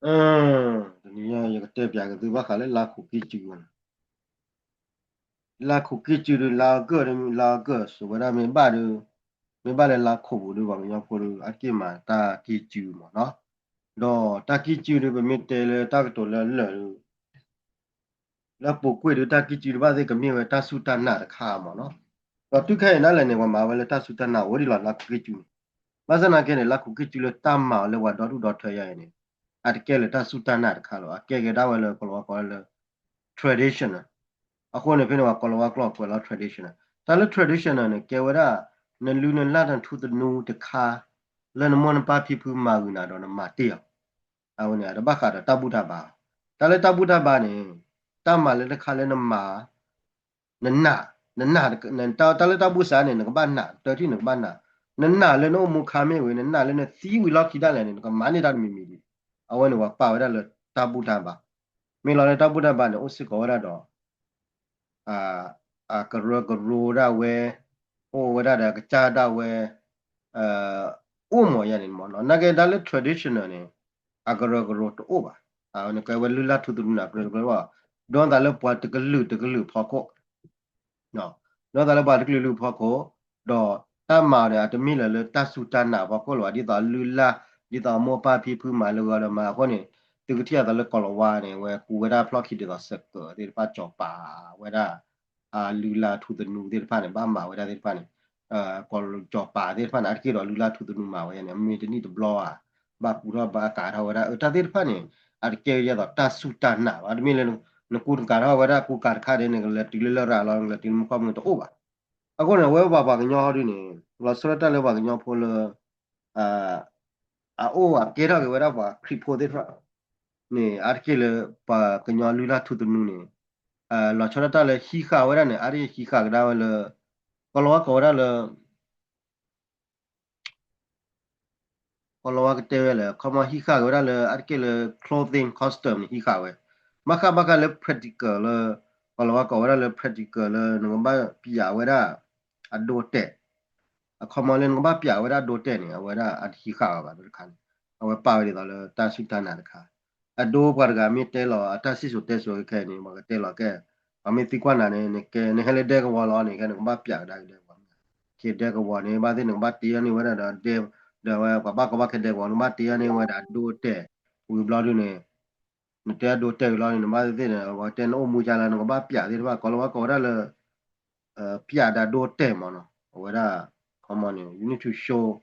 dunia ya kete pya ke tu ba khale la khu ki chu la khu ki chu la ge so ba me ba le la khu bu du ba nya pho du a ki ma ta ki chu mo no do ta ki chu du ba me te le ta to le la po kwe du ta ki chu ba se ke me we ta su ta na da kha mo no do tu khe na le ne wa ma we le ta su ta na wo di la khu ki chu ba sa na ke ne la khu ki chu le ta ma le wa do du do thwe ya ne at ke le ta su ta na da kha lo a ke da we le ko le traditional အခုနေပြနေမှာ color work clock ကွာ traditional ဒါလည်း traditional နဲ့ကေဝရနလူနလာတန်ထူတနူတခါလနမွန်ပါပြဖူမာဝနာတော့မတေးအောင်နေရဘခါတပုဒ္ဒပါဒါလည်းတပုဒ္ဒပါနေတမလည်းတခါလည်းနမနနာနနာနတာလည်းတပုစာနေကဘာနာတော်တိနကဘာနာနနာလည်းနိုမခါမေဝနနာလည်းနသီဝီလောက်ခိတလည်းနေကမနေတာမီမီအဝနေဝပါဝရလည်းတပုဒ္ဒပါမင်းလည်းတပုဒ္ဒပါနေဥစကောရတော့ ကရဒါဝဲဟိုဝရဒါကချာဒါဝဲဥမောရနေမောနော်နကေဒါလေ traditional နေအကရတိုဘာနကေဝလူလာထူတူနာကရကဝဒွန်ဒါလေပွားတကလူဖောက်ကိုနော်တော့ဒါလေပွားတကလူဖောက်ကိုတော့တတ်မာရတမိလေတတ်စုတနာဘောကိုလောဒီတော့လူလာဒီတော့မောပါဖီဖူမာလောကမှာခေါနေတကတိရဒါလေကောလဝါနေဝဲကူဝရဖလော့ခိဒီတော့ဆက်တော့ဒီပါချောပါဝရလူလာထူတနူဒီဖာနေဘာမာဝရဒီဖာနေကောကြောပါဒီဖာနာကိရောလူလာထူတနူမာဝရနေမီတနီတဘလောဘာပူရဘာကာရဝရတာဒီဖာနေအကေရတော့တဆုတနာဘာဒီမီလေနကူကာရဝရကူကာခါတဲ့နေလေတီလရာလောလေတီမကောမတော့ဘာအခုနေဝဲဘာဘာကညောဒီနေလာစရတလည်းဘာကညောဖိုလအိုကေရဝရဘာခရီဖိုဒီဖာနေအကေလေဘာကညောလူလာထူတနူနေလာချရတာလေဟီခါဝရနေအရီဟီခါကဒါဝလေကလောကဝရလေကလောကတဲဝလေခမဟီခါဝရလေအကေလေ clothing costume ဟီခါဝဲမခဘကလေ practical လေကလောကဝရလေ practical လေနမဘပြရဝရအဒိုတဲခမလေနမဘပြဝရဒိုတဲနေဝရအဟီခါပါဒခန်အဝပါဝရတော့လေတာစုတနာတခါအဒိုဘရဂမီတဲလောအတဆီဆိုတဲဆိုခဲနေမကတဲလောကဲ Ami tikwana ne ke ne hele de ko lo ne ke ne ba pya da de ko ke de ko ne ba de ne ba ti ne wa da de da wa ba ke de ko ne ba ti ne wa da do te u bla do ne ne te do te lo ne ba de ne wa te no mu ja la ne ba pya de ba ko lo ko da le pya da do te mo no wa da come on you need to show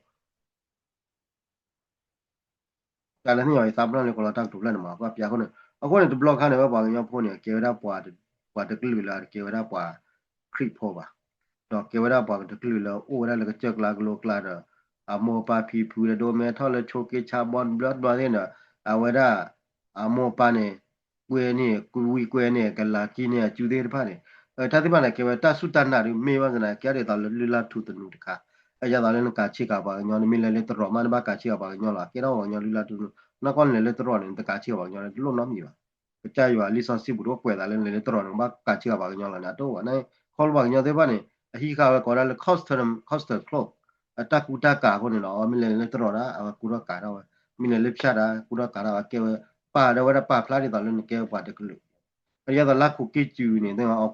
การนั้นอย่างไอ้ซับนั่นเลยคนเราตั้งถูกแล้วนะมาว่าพี่คนนึงเอาคนนึงตัวบล็อกข้างในว่าบางอย่างพวกเนี่ยเกี่ยวกับปวดตะกลือละเกี่ยวกับปวดคลิปพอป่ะดอกเกี่ยวกับปวดตะกลือละโอ้ได้เลยก็เจอกลากโลกลาดอะโมปาพีพูดโดเมทัลเลยโชกิชาบอนบลัดบอลเนี่ยเอาไว้ได้อะโมปาเนี่ยเวเนี่ยกุยเวเนี่ยกันละกินเนี่ยจูเดอร์พาเนี่ยถ้าที่บ้านเนี่ยเกี่ยวกับตาสุดตันน่ะไม่ว่ากันนะแกเดี๋ยวตอนลุลาทุตนุดค่ะไอ้ยาตอนนั้นกาชิกาบางอย่างนี่มีเลยตรอมันบ้ากาชิกาบางอย่างละแกเราบางอย่างลุลาทุ那光来来多少人的感情吧，伢来弄那米吧，加油啊！你说是不多贵了，来多少人把感情吧，伢了那多啊，那好了吧，伢对吧呢？he 个过来了 cost clock，ta kuta ka ko ni no，mi来多少啦？kuta ka啦，mi来下啦，kuta ka啦，给我把的我的把 pla 的到了，给我把这个了，伢到拉 cookie 酒呢，对吧？我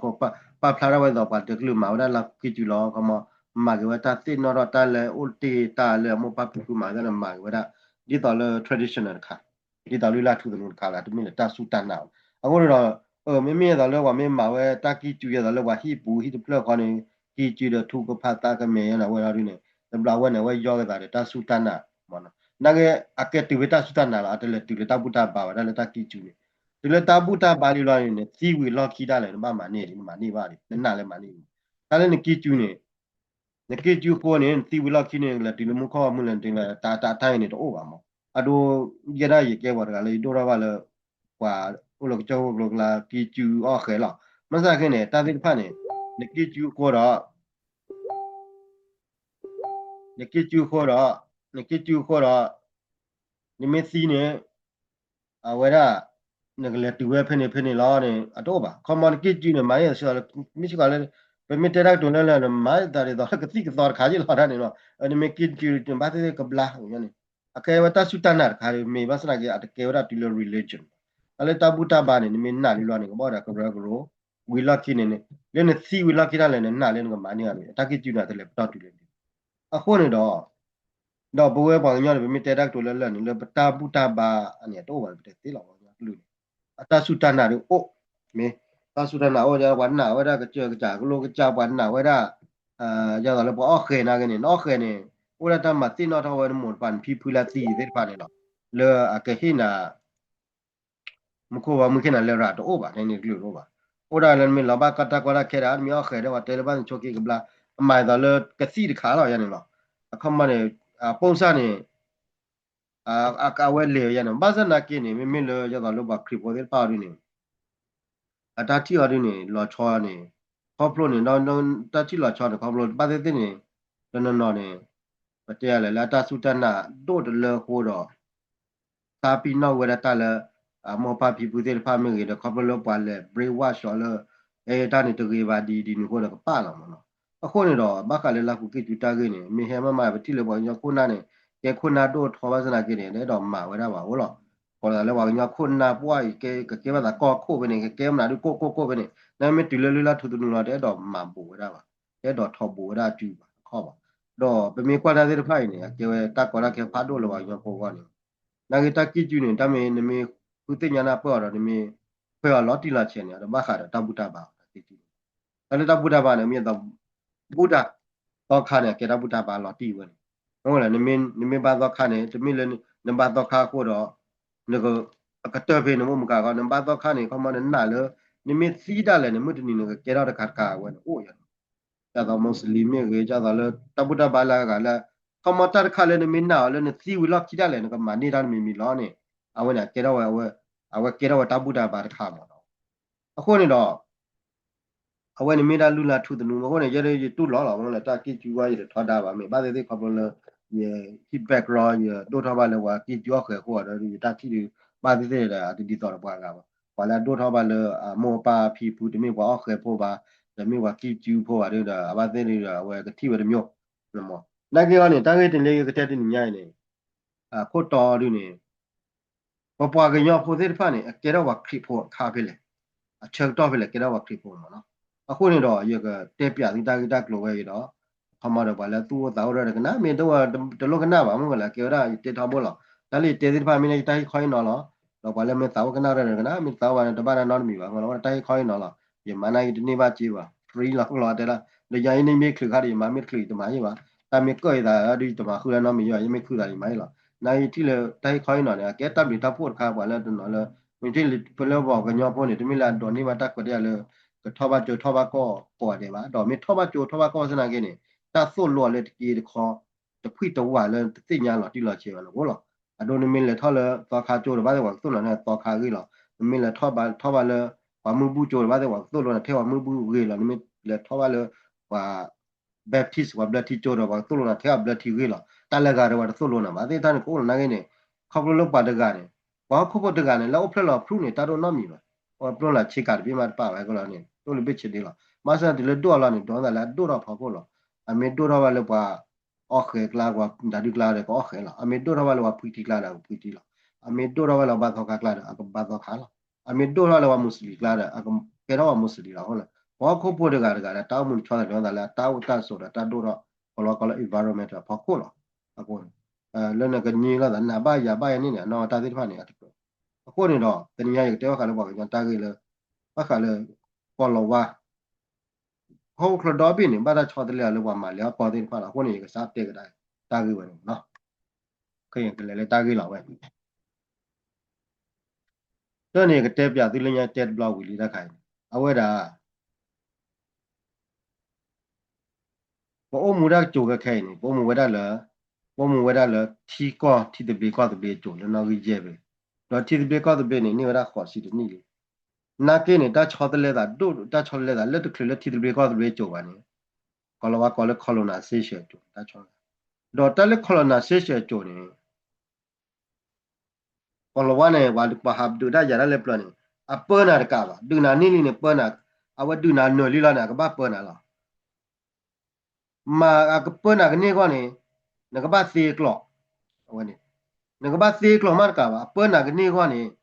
把 pla 的我到把这个了嘛，我的拉 cookie 酒了，咁么买给我ta ตินอร์ตาเลยอุลติตาเลยmo 把 piku มากันมา给我的。ဒီတော်လ traditional ခါဒီတော်လူလာထူတယ်ခါလာတမင်းတာဆူတန်နာအခုတော့မင်းမင်းတော်လဝမင်းမာဝဲတာကီကျူရတော်လဝဟိပူဟိတဖလခေါနေကီကျူတော့ထူကဖာတာကမေရနာဝဲရင်းနေတဘလဝဲနေဝဲယောကတာတာဆူတန်နာမနော်နာကအကတိဝတာဆူတန်နာလာတယ်တူတာပုတာပါဝဒါလတာကီကျူနေဒီလတာပုတာပါလီလောနေသီဝီလောခီတာလေမမနေဒီမနေပါလေနာလည်းမနေဒါလည်းကီကျူနေနကေကျူကိုနေတီဝီလောက်ခိနေလေဒီလိုမခေါ်မှုလန်တင်လာတာထိုင်းနေတော့ပါမောအဒိုရရရေကဲပါတကလေတို့ရပါလေကွာဟိုလိုကြောက်လို့လာကီကျူအော်ခဲလာမစားခင်းနေတာတိဖတ်နေနကေကျူကိုတော့နကေကျူခေါ်တော့နိမစီနေအဝရနကလေတူဝဲဖနေလာနေအတော့ပါကွန်မန်ကီကျူနေမိုင်းဆိုမရှိကလည်းပမီတရက်တွန်းလဲမိုင်းတာရတော့ကတိကတော့ခါကြီးလာတာနေတော့အနိမကီကျူဘာတဲ့ကဘလာညနေ akai wata sutana kare me basna ke akai wata tilo religion ale tabuta ba ne me na li lo ne ko da ko gro we lucky ne le ne si we lucky da le ne na le ne ko ma ni ya me ta ki ju na le ta tu le a ko ne do bo we ba nya ne me te dak to le le ne le tabuta ba ane to ba te ti lo ba lu ata sutana ro o me ta sutana o ja wa na wa da ka che ka ja ko lo ka ja wa na wa da ja da le bo o khe na ke ne no khe ne o la ta ma ti no ta wa mo pan pi pu la ti de pa ne lo le a ke hi na mko wa mke na le ra to o ba ne ni lu ro ba o da le me la ba ka ta ko la ke ra mi o khe de wa te le ba cho ki ka bla mai da le ka si de kha lo ya ne lo a kha ma ne a pon sa ne a ka we le ya ne ba sa na ke ne me le ja da lo ba kri po de pa ri ne a ta ti ya ri ne lo cho ne kho plo ne no ta ti lo cho ne kho plo ba de de ne no ne ba te ya le la ta su ta na do de le ho do ta pi no we da ta le mo pa pi pu de pa me ge de kho plo pa le brain wash lo le ta ne to ge ba di ni ho da pa la mo no အခုနေတော့ဘကလည်းလာခုကိတူတာကိနေမေဟဲမမပဲတိလေပေါ်ညခုနာနေကဲခုနာတော့ထောပါစနာကိနေလေတော့မှာဝဲတာပါဟုတ်လားခေါ်လာလဲပါညခုနာပွားကဲကဲပါတာကောခုပဲနေကဲမနာဒီကိုပဲနေနာမတီလေလလာထူတူလာတဲ့တော့မှာပူဝဲတာပါတဲ့တော့ထောပူဝဲတာကျူပါခေါ်ပါတော့ပမေကွာတာတဲ့ဖိုင်နေကဲတက်ကောလာကဲဖာတော့လောပါညကိုကနေနာကတကိကျူနေတမေနမေခုတိညာနာပေါ်တော့နမေဖေော်လော်တီလာချင်နေတော့ဘခါတော့တပုတပါတိတိအဲ့ဒါတပုတပါနေမြတ်တော့ บุดาต่อคาเนี่ยเกตาบุดาบาลอตีเว้ยโอ้ล่ะนิมิบาต่อคาเนี่ยจะมีเลยนบาต่อคาโคดอนี่ก็กะเตเพนมมุกาก็นบาต่อคาเนี่ยเขามาน่ะเลยนิมิซีดาเลยนิมุตนี่ก็เกตาตะคากาเว้ยโอ้ยจาตอมุสลิมเนี่ยจาตอเลยตะบุดาบาลากาละเขามาตะคาเลยนิมิน่าเลยนี่ซีวิลอคิดาเลยก็มานี่ดานมีล้อเนี่ยเอาเว้ยเกตาเอาเกตาตะบุดาบาคามาအခုနေတော့အဝဲနေမိတာလူလာထုတယ်လူမဟုတ်နေရရတူလောလာမလားတာကီကျူဝါရထောတာပါမေဘာတဲ့ခပလရ feedback raw ရတို့ထောပါလေဝါကီကျော်ခဲကိုတော့ဒီတာတီဘာတဲ့တာဒီတော့ပွားကပါဘာလာတို့ထောပါလေမောပါဖီဖူတမေဝါခဲဖို့ပါတမေဝါကီကျူဖို့ရတဲ့အဘာတဲ့ရဝဲကတိဝရမျိုးမောနိုင်ကြောနေတာဂက်တင်လေးကတဲ့တင်ညိုင်းနေခို့တော်ဒီနေပပွားကညောဖို့တဲ့ဖာနေကဲတော့ဝါခရီဖို့ခါဖလေအချက်တော့ဖလေကဲတော့ဝါခရီဖို့မနော်အခုနေတော့ရကတက်ပြသီတာဂီတာကလိုပဲရတော့ခမတော့ဘာလဲသူ့တော့ရကနာမင်းတော့တလုံးကနာပါမဟုတ်လားကေရတက်ထားဘောလားဒါလေးတေဒီဖာမင်းတိုင်းခိုင်းတော့တော့ဘာလဲမင်းတော့ကနာရကနာမင်းတော့ဘာတဘာနာတော့မီပါငါတော့တိုင်းခိုင်းတော့ရမနိုင်ဒီနေပါကြည့်ပါ free လောက်တယ်လားလေရင်နေမိခခရီမမစ်ခရီတမကြီးပါတာမကွဲတာဒီတမခုရနော်မီရရမိခုတာဒီမိုင်းလားနိုင်တိလေတိုင်းခိုင်းတော့ကဲတပ်ပြီးတပ်ဖို့ခါပါလဲတော့လဲမင်းတိဖလောဘောကညောဖို့နေတမီလာတော့နေမတက်ခွတဲ့လေထောပါကျိုထောပါကောပေါ်တယ်ပါတော့မေထောပါကျိုထောပါကောစနာကိနေတာဆိုလောလေတကီတခေါ်တဖွိတဝါလေတိညာလောတိလောချေလောဘောလောအဒိုနမင်းလေထောလေသောခါကျိုဘာတဲ့ဝါဆိုလောနဲ့သောခါကြီးလောမင်းလေထောပါလေဝါမှုဘူးကျိုဘာတဲ့ဝါဆိုလောနဲ့ထဲဝါမှုဘူးကြီးလောနမင်းလေထောပါလေဝါဘက်တစ်ဝါဘလက်တီကျိုတော့ဝါဆိုလောနဲ့ထဲဝါဘလက်တီကြီးလောတလည်းကားတော့ဝါဆိုလောနဲ့မအသေးတန်းကိုနာကိနေခေါပလောပါတကားနေဘာခုဖို့တကားနေလောက်ဖလက်လောဖရုနေတာတော့နော်မီပါဟောပလောလာချေကာပြမပါပဲကောလောနေတို့လည်းဘစ်ချစ်တယ်လားမဆန်တယ်လည်းတော့လာနေတော့လာတော့တော့ဖောက်ဖို့လားအမေတို့တော့ဘာလို့ပါအော်ခဲကလာကွာဒါဒီကလာတယ်ကောခဲလားအမေတို့တော့ဘာလို့ပါဖူတီကလာတာဖူတီလားအမေတို့တော့ဘာလို့ဘာတော့ကလာတာဘာတော့ခါလားအမေတို့တော့ဘာမွ슬리ကလာတာကဲတော့မွ슬리လားဟုတ်လားဘာခုဖို့တကတကတောင်းမှုချောတယ်တော့လာတောင်းတဆိုတာတတို့တော့ဘလောကလ environment ဖောက်ဖို့လားအခုလည်းနဲ့ကညီလာတာနာပါရပါရနေနေတော့တာတိဖာနေအခုနေတော့တနည်းရတဲ့ခါလည်းပေါ့ကျွန်တော်တားခဲ့လဲဘာခါလဲပေါ်လောဝါဟုတ်ခရတော့ပြီနေဘာသာချောတယ်လေလောမှာလေပေါ်တယ်ဖာလားခုနေကစားတဲ့ကတိုင်းတားခဲ့ဝင်နော်ခရင်ကလည်းတားခဲ့လောက်ပဲတော့နေကတဲ့ပြသီလညာတက်ဘလောက်ဝီလီတခိုင်အဝဲတာဘောမူရကြိုကခိုင်နေဘောမူဝဲတာလားဘောမူဝဲတာလားထီကောထီတဘေကောတဘေကြိုလည်းနော်ကြီးကျဲပဲတော့ထီတဘေကောတဘေနေနေဝဲတာခေါ်စီတနီလေနာကိနေတာချောတယ်လေတာတို့တာချောလေတာလက်တခလက်ထီတဘေကောတဘေကြိုပါနေကောလဝါကောလခလနာဆေရှဲကြိုတာချောတော့တလက်ခလနာဆေရှဲကြိုနေကောလဝါနေဝါဒပဟာဘဒူဒါရလည်းပလနေအပနာကပါဒူနာနီလီနေပနာအဝဒူနာနိုလီလာနာကဘာပနာလားမာကပနာကနေကောနေနကဘာစီကလောဝနေ那个把谁克罗马干吧，本那个你话呢，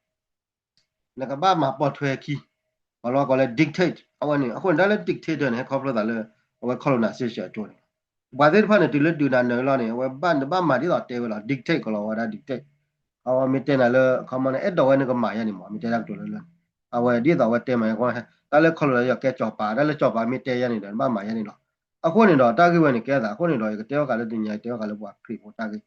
那个把马跑出来去，完了过来 dictate，我呢，我那来 dictate 呢，考不了了，我考了那些小做的。把这块呢，对了对那了呢，我把马的老对了 dictate 过了，我那 dictate。awa mite na le kamane edo wa ne ko ma ya ni mo mite dak to le awa di da wa te ma ko ta le khol le ya ke cho pa da le cho pa mite ya ni de ma ma ya ni lo a ko ni do ta ki wa ni ke da ko ni do ke te ka le tin ya te ka le bwa kri ko ta ki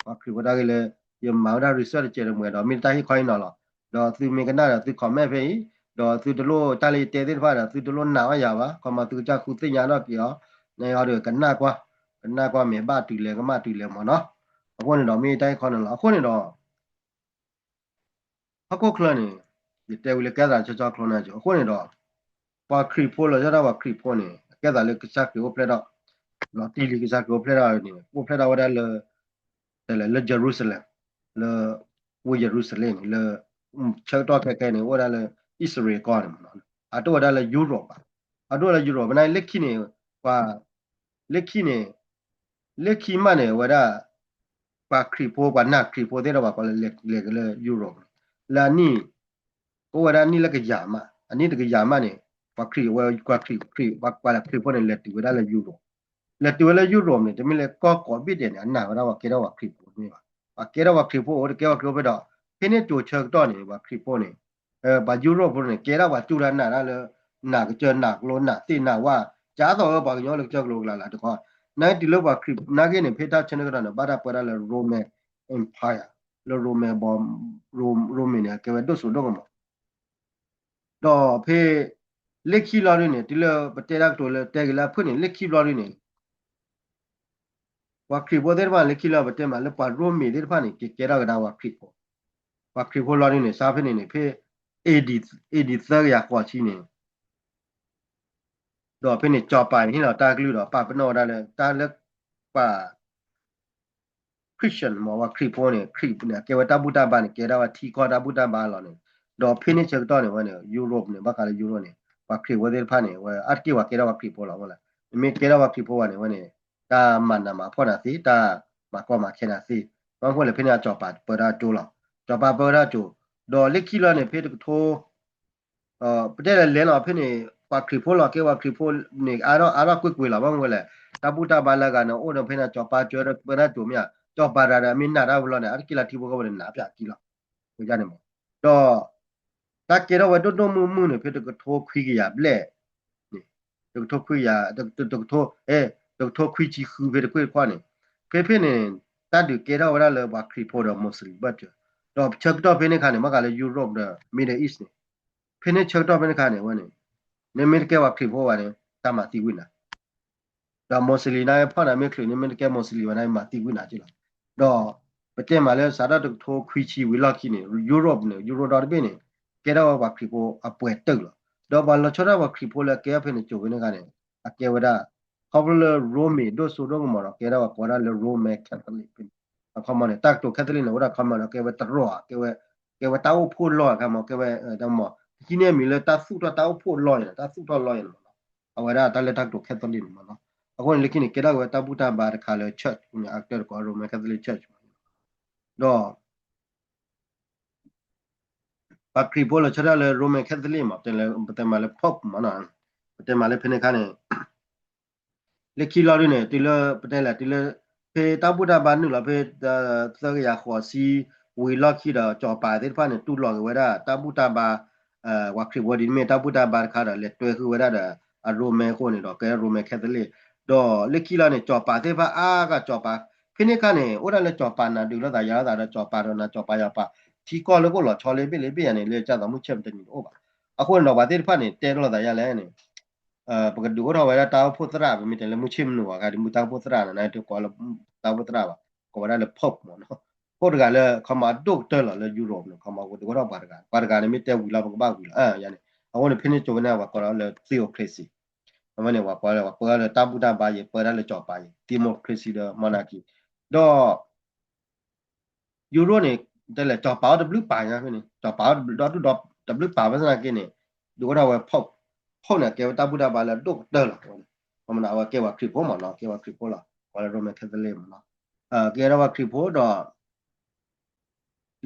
wa kri ko ta ki le ye ma da research che le mo do mi ta hi khoi no lo do tu mi ka na da tu comment phe do tu de lo ta le te te fa da tu de lo na wa ya ba ko ma tu cha khu tin ya no ki yo ne ya de ka na kwa me ba tu le ka ma tu le mo no a ko ni do mi ta khoi no lo a ko ni do ako klane di tewle kaza cha cha klona jo ko ne do pa kripo lo jara wa kripo ne kaza le kisa kripo pleda lo ti li kisa kripo pleda ni ko pleda wa le Jerusalem le wo Jerusalem le cha to ka ne wa le Israel ko ne a to wa le Europe a to le Europe na le kine wa le kine le ki ma ne wa da pa kripo wa na kripo de wa ko le Europe la ni ko wada ni la ka yama ani de ka yama ne kwa kri wa kwa kri wa la kri pone le ti wada la euro le ti wala euro ne de mi le ko bi de na wada wa ke da wa kri po ni ba ke da wa kri po o de ke wa kri po da ke ne to che to ne wa kri po ne ba euro po ne ke da wa tu la na le na ka che na lo na ti na wa ja do ba yo le che lo la de ko na ti lo wa kri na ke ne pe ta che ne ka na ba da pa da le roman empire le roman bom roman ne ke wa do so do koတော့ဖေလက်ခီလာရင်းနဲ့ဒီလိုပတေရက်တိုလေတဲကလာဖွင့်လက်ခီလာရင်းနဲ့ဝါခရီဘောတဲ့မှာလက်ခီလာပတေမှာလက်ပါရိုမီတဲ့ဖာနေကေရကဒါဝါခရီဘောဝါခရီဘောလာရင်းနဲ့စားဖနေနေဖေAD သရရကွာချီနေတော့ဖေနေကြောပိုင်ဟင်းတော့တာကလူတော့ပပနောဒါလေတာလက်ပါ Christian မောဝါခရီဘောနေခရီပနေကေဝတာဘူတာဘာနေကေဒါဝါထီခေါ်တာဘူတာဘာလောနေတော့ဖေနေချက်တော့နေဝနေယူရိုပနေဘာကလေယူရိုနေဝါခရီဘောတဲ့ဖာနေဝါအတ်ကီဝါကေဒါဝါခရီဘောလောလားမေကေဒါဝါခရီဘောနေဝနေတာမန်နာမှာဖော်တာစီတာမကောမှာခဲနာစီဘာခွလေဖေနေကြောပါပရာတိုးလောကြောပါပရာတိုးတော့လက်ခီလာနေဖေတထိုးပတဲ့လဲလောဖေနေဝါခရီဘောလောကေဝါခရီဘောနေအားကွေလာဘာခွလေတပူတာဘာလာကနော်အိုတော့ဖေနေကြောပါကျော်ပရာတိုးမြကြောပါရာမင်းနာရာဘလောနေအတ်ကီလာတီဘောကဘနေနာပြကီလောကိုကြနေမောတော့တာကေတော့ဝတ်တော့မှုနေဖေတကထိုးခွီးကြရပလက်ဒုတ်ထိုခွေရဒုတ်ထိုဒုတ်ထိုခွေချီခူပဲခွေခွာနေဖေဖေနေတတ်ဒီကေတော့ဝရလဘခရီဖို့တော့မွတ်စလင်ဘတ်တော့ချက်တော့ဖေနေခါနေမကလည်းယူရိုပတဲ့မီဒယ်အစ်နေဖေနေချက်တော့ဖေနေခါနေဝနေနေမီကေဝခရီဖို့ပါနေတမတီဝိနာတော့မွတ်စလင်နိုင်ဖောက်နာမခရီနေမီကေမွတ်စလင်နိုင်မတီဝိနာကြည့်လားတော့ပကဲမှာလဲစာတော့ထိုခွေချီဝီလောက်ခီနေယူရိုပနေယူရိုတော့ပြနေကေတော့ဝခရီဖို့အပွဲတက်လို့တော့ဘာလို့ချတော့ဝခရီဖိုလဲကဲဖေနေချိုဝင်ကနေအကဲဝဒခေါပလရိုမီဒိုဆိုတော့မရကဲတော့ကောရလရိုမဲကက်သလစ်ပင်အခမနဲ့တက်တော့ကက်သလစ်နော်ဝဒခမနဲ့ကဲဝတရောကဲဝတောက်ဖို့လောကမကဲဝတော့မဒီနေ့မီလဲတဆုတော့တောက်ဖို့လောရတဆုတော့လောရနော်အဝရတလက်တက်တော့ကက်သလစ်နော်အခုလေကိနေကဲတော့တပူတာဘာခါလဲချက်အက်တာကောရိုမဲကက်သလစ်ချက်တော့ပါခရီပိုလချရလေရိုမဲကက်သလစ်မှာတယ်လေပတမလေဖော့မနာပတမလေဖနေခါနေလက်ခီလာရနေတီလပတဲလာတီလဖေတပုဒဘာနုလာဖေသရရခေါ်စီဝီလောက်ခီတာကြောပါတဲ့ဖာနေတူလောဝဲတာတပုဒဘာဝါခရီဝဒီမေတပုဒဘာခါရလက်တွဲခူဝဲတာအရိုမဲခိုနေတော့ကဲရိုမဲခက်တလေတော့လက်ခီလာနေကြောပါတဲ့ဖာအားကကြောပါဖိနေခါနေဩရလက်ကြောပါနာတူလို့တာရတာတော့ကြောပါတော့နာကြောပါရပါထီကောလို့ကိုလောချော်လေးပြလေးပြရနေလေကြတော့မှုချက်တဲ့နေဩပါအခုတော့ဗာတဲ့ဖာနေတဲလို့တာရလဲနေပကဒူရောဝရတာဖို့တရာပဲမိတယ်လေမှုချိမနူကဒီမူတာဖို့တရာနဲ့တူကောလတာဖို့တရာပါကောရလေဖော့မောနော်ကိုတကလည်းခမဒုတ်တယ်လေယူရိုနော်ခမကိုတကောပါရကနဲ့မိတဲ့ဝီလာပကပါဝီလာရနေအခုနေဖိနေချိုနေဝကောရလေသီယိုကရေစီအမနေဝကောရဝကောရလေတာပူတာပါရေပေါ်ရလေကြောပါရေဒီမိုကရေစီဒမနာကီတော့ယူရိုနေတယ်လေကြောပါဒဘလူပါရဖိနေကြောပါဒဘလူပါဝစနာကိနေဒူရောဝဖော့ဖောက်နေကေတာပူတာပါလာတော့တယ်လားဘာမနာဝကေဝခရီပိုမနော်ကေဝခရီပိုလားဘာလို့မခက်တယ်လဲမနော်ကေရဝခရီပိုတော့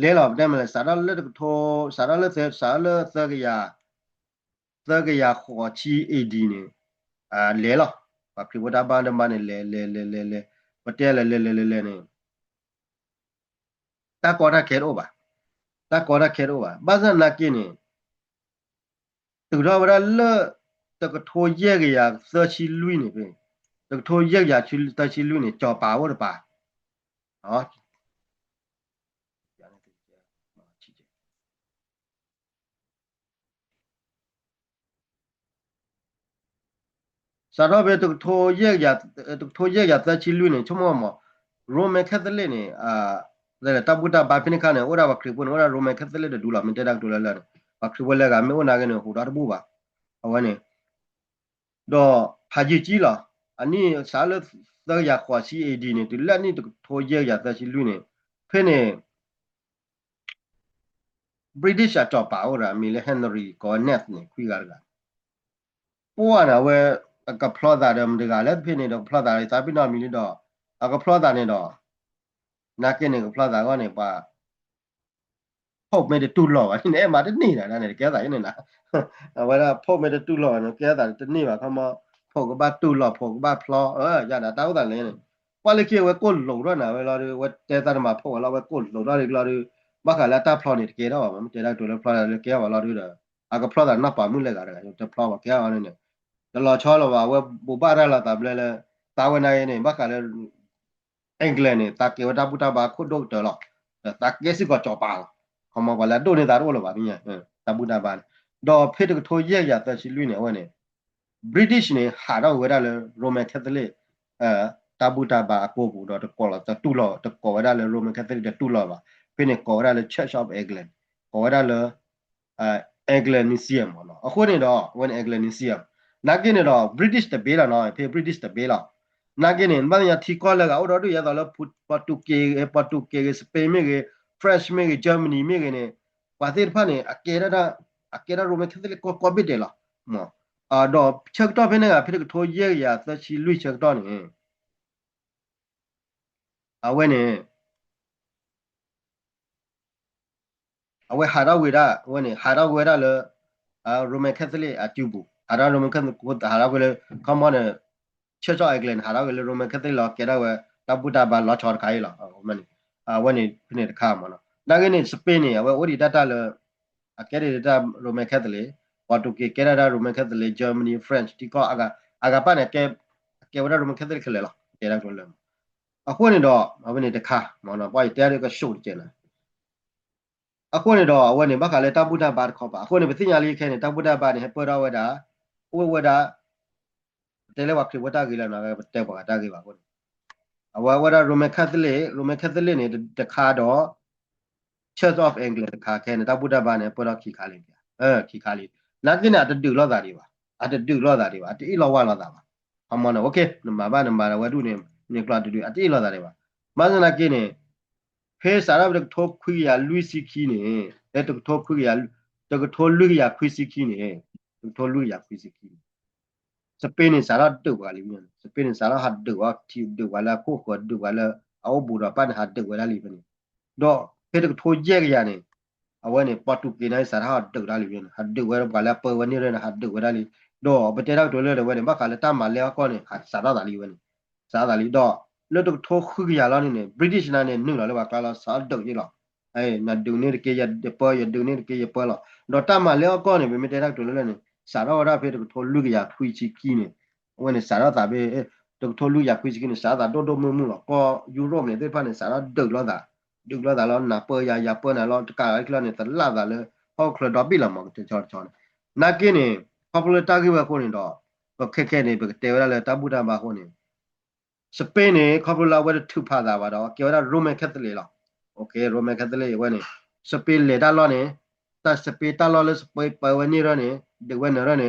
လဲလောတဲ့မလဲစာရလက်ထိုစာရလက်စာရလက်သကရခေါ်ချီ AD နေလဲလောဘာခရီဝတာဘာနမနေလဲပတဲလဲနေတာကောရခဲရောပါတာကောရခဲရောပါဘာဇနာကင်းနေတူတော့ဗရလတကထိုရဲ့ကရသချီလွိနေပဲတကထိုရဲ့ရချီသချီလွိနေကြော်ပါဝတ်ပါဟောစာတော့ပဲတကထိုရဲ့ရသချီလွိနေချမောမောရိုမန်ကက်သလစ်နေဒါတပုတဘာဖိနခါနေဩရာဘခရီပွန်ဩရာရိုမန်ကက်သလစ်ဒူလာမင်တဲဒါဒူလာလာဘခရီဝလဲကမေဝနာကနေဟူဒါဘူပါအဝနေတော့ဖာကြီးကြီးလားအနည်းစားလို့တော့ရခွာစီ AD နေတူလက်နေထိုရဲ့ရသချီလွိနေဖိနေ British အတော့ပါဩရာမီလေဟန်နရီကောနက်နေခွေကာကပိုးရတာဝဲကဖလော့တာတယ်မတကလည်းဖိနေတော့ဖလော့တာလေးစာပိနော်မီလီတော့ကဖလော့တာနေတော့နာကင်းနေကဖလော့တာကနေပါဖို့မဲ့တူလောပါနေမှာတနေတာနဲ့ကဲတာရနေလားဝဲဖို့မဲ့တူလောနော်ကဲတာတနေပါခမဖို့ကဘာတူလောဖို့ကဘာဖလောရတာတောက်တာလဲနေပွာလကေဝဲကိုလုံတော့နာဝဲလာဝဲတဲတာမှာဖို့လာဝဲကိုလုံတော့လေလာဘာခလာတာဖလောနေကဲတော့ပါမတဲတာတူလောဖလောလေကဲပါလာတူတာကဖလောတာနပါမှုလဲကရတဖလောပါကဲအောင်နေလောချောလောပါဝဲဘူပါရလာတာဘလဲတာဝနာရနေဘာခလဲအင်္ဂလန်နေတာကေဝတာပူတာဘာခုဒုတ်တော်လောတာကေစီကကြောပါခမဘာလာဒိုနေတာရောလောပါမြင်တာပူတာဘာတော့ဖေတထိုရက်ရတဲ့ရှိလွိနေဝဲနေ British နေဟာတော့ဝဲတာလေ Roman Catholic တာပူတာဘာအကိုဘူးတော့ကောလာတူလောတကောဝဲတာလေ Roman Catholic တူလောပါဖေနေကောဝဲတာလေ Church of England ကောဝဲတာလေAnglicanism နော်အခုနေတော့ဝဲ Anglicanism နာကင်းနေတော့ British တပေးလာနော်ဖေ British တပေးလာနာကင်းနေဘာညာထီကောလာကအော်တော့ရတော့ပေါ်တူကေစပိန်မြေ French မြေ Germany မြေနေပါသေးဖာနေအကေရရိုမန်ကက်သလစ်ကိုဘစ်တယ်လားမောတော့ချက်တော့ဖေနေကဖေထိုးရဲရသချီလွိချက်တော့နေအဝဲနေအဝဲဟာရဝေရဝဲနေဟာရဝေရလေရိုမန်ကက်သလစ်အတူဘူးဟာရရိုမန်ကက်ကိုဟာရဝဲလေကမ္ဘာနေချက်တော့အဂလန်ဟာရဝဲလေရိုမန်ကက်သလစ်လောကဲရဝဲတပူတာဘာလောချော်ခိုင်လားမနီဝဲနေဖိနေတခါမနော်နာကနေစပိန်နေဝဲအိုဒီဒတာလေအကဲရဒတာရိုမန်ကက်သလစ်ပေါ်တူဂီကဲရတာရိုမန်ကက်သလစ်ဂျာမနီဖရန့်တီကောအကပါနေကဲဝဲရိုမန်ကက်သလစ်ခလေလားကဲရတော့လေအခုနေတော့ဝဲနေတခါမနော်ပွားတဲရကရှိုးကျနေအခုနေတော့ဝဲနေဘခါလေတပူတာဘာခေါ်ပါအခုနေပသိညာလေးခဲနေတပူတာဘာနေပေါ်တော့ဝဲတာဝဲတာတဲလေဝခရဝတာကြီးလာနော်တဲပါတာကြီးပါခုအဝဲတာရိုမန်ကက်သလစ်နေတခါတော့ Church of England တခါခဲနေတပူတာဘာနေပေါ်တော့ခီခါလေးပြခီခါလေးနာကင်းတာတူလောတာတွေပါတူလောတာတွေပါတီလောဝလောတာပါအမနော်โอเคနမဘာနမဝဲတူနေကလာတူအတီလောတာတွေပါမဆနာကင်းနေဖေးစားရဘထောခွေရလူစီခီနေတဲ့ထောခွေရတကထောလူရခွေစီခီနေထောလူရခွေစီခီစပိန်စားရတူပါလိမ့်မယ်စပိန်စားရဟာတူဝါတီတူဝါလာကိုကိုတူဝါလာအောဘူရပန်ဟာတူဝါလာလိမ့်မယ်တော့ဖေးတကထောကြဲရနေအဝဲနေပေါ်တူကေနိုင်စားရဟာတူလာလိမ့်မယ်ဟာတူဝဲဘာလာပေါ်ဝနေရနေဟာတူဝါလာလိတော့ဘတဲတော့တော်လဲဝဲနေမခါလဲတမလဲကောနေဟာစားရတာလိဝဲနေစားတာလိတော့လို့တော့ထိုးခွေရလာနေ British နာနေနုလာတော့ကလာစားတော့ရလာနဒူနေကေရပေါ်ရဒူနေကေရပေါ်လာတော့တမလဲကောနေမိတဲတော့တော်လဲနေစားတော့ရဖေထိုးလူရခွေချီကီနေဝဲနေစားရတာပဲတော့ထိုးလူရခွေချီကီနေစားတာတော့မမှုတော့ကောယူရိုပနေတဲ့ဖာနေစားတော့ဒုတ်လာတာလောနာပေါ်ရပေါ်နာလောတကာကလနေတလာတာလေဟောခလတော့ပြီလာမကချောချောနာကင်းနေ popular target ပဲခုနေတော့ခက်ခဲနေပဲတဲရလဲတပူတာပါခုနေစပိန်နေခေါပလာဝဲထူဖာတာပါတော့ကျော်ရရိုမန်ကက်သလစ်လားโอเคရိုမန်ကက်သလစ်ဝဲနေစပိန်လေတာလောနေတစပိတာလောလစပိပဝနေရနေဒီဝဲနေရနေ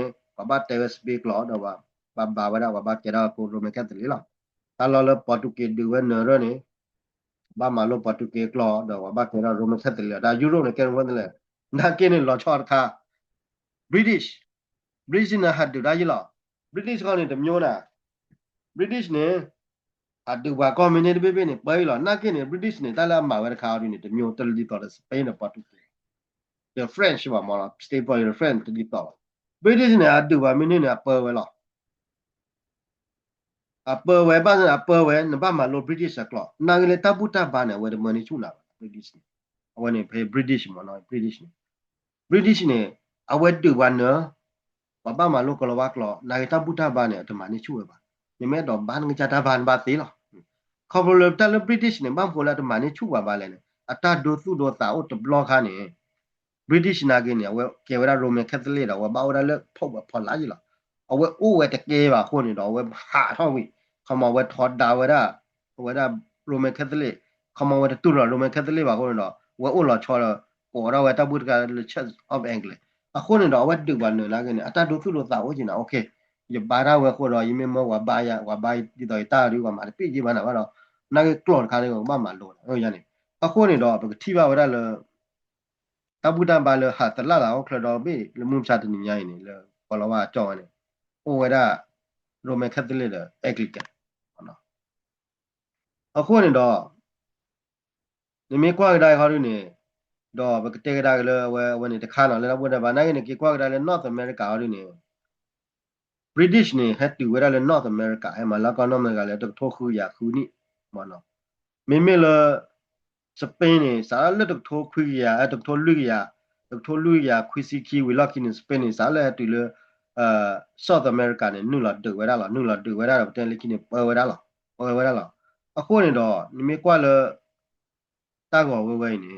ဘာတဲဝစပိကလောတော့ဘာဝဒါဘာကျရာကိုရိုမန်ကက်သလစ်လားတာလောလပေါ်တူကေဒီဝဲနေရနေဘာမလောပေါ်တူကေကလောတော့ဘာကျရာရိုမန်ကက်သလစ်ဒါယူရိုနေကဲဝဲနေလေနာကင်းနေလောချော်ခါ British နာဟာဒူဒါကြီးလား British ကနေတမျိုးနာ British နေ adu ba community be ni pai lo na ke ni British ni ta la ma wa kha ri ni de myo tel di to de Spain de patu the French ba ma stay by the French di to British ni adu ba mi ni na pa wa lo upper we ba na upper we na ba ma lo British klo na le ta bu ta ba na we de money chu na British ni awen ni pay British mo no British ni awe du ba na ba ma lo ko lo wa klo na ta bu ta ba ne de money chu ba ni me do ba ng cha ta ban ba ti loเขาบอกเลยแต่ละ British เนี่ยบางคนละตัวมันนี่ชูว่าบ้าเลยเนี่ยอัตราดูสู้ดูตาอุตบล็อกเขาเนี่ย British นากินเนี่ยว่าเกี่ยวกับโรมันคาทอลิกเราว่าบ้าเราเลิกพบว่าพอละอยู่หรอเอาว่าอู้ว่าแต่เกี่ยวกับคนนี่เราว่าหาเท่าวิเขามาว่าทอดดาวว่าโรมันคาทอลิกเขามาว่าตัวเราโรมันคาทอลิกว่าคนนี่เราว่าอู้เราชอบเราโอ้เราว่าตาบุตรกันเลย Church of England อ่ะคนนี่เราว่าดูวันเนี่ยนะกันเนี่ยอัตราดูสู้ดูตาว่าจริงนะโอเคอย่าบ้าเราว่าคนเรายังไม่มาว่าบ้ายาว่าบ้าที่ต่อยตาหรือว่ามาปีจีบ้านว่าเรา那个 cloud 看那个慢慢落了，哦，样的，啊，可能到这个体外为了，大部分把了哈得拉了，我看到没，了木下的人家呢，了，把老话讲呢，我为了罗曼卡特勒的爱给干，好了，啊，可能到，你没挂个大好的呢，到这个这个大个了，我呢，看了，了，我呢把那个呢给挂个大了 North America 好的呢，British 呢还对为了 North America，还嘛，那个 North America 了，这个托后呀后呢，嘛喏。明明了，สเปนนี่สารเลดทอคุยยาดทอลุยาดทอลุยาคุยสิคีวิลากินสเปนนี่สารเลตุเลSouth America นี่นู่นละดูไว้ได้ละนู่นละดูไว้ได้ละแต่เล็กนี่เปิดไว้ได้ละเปิดไว้ได้ละอะคนนี่ดอนี่ไม่กว่าเลยตากอไว้นี่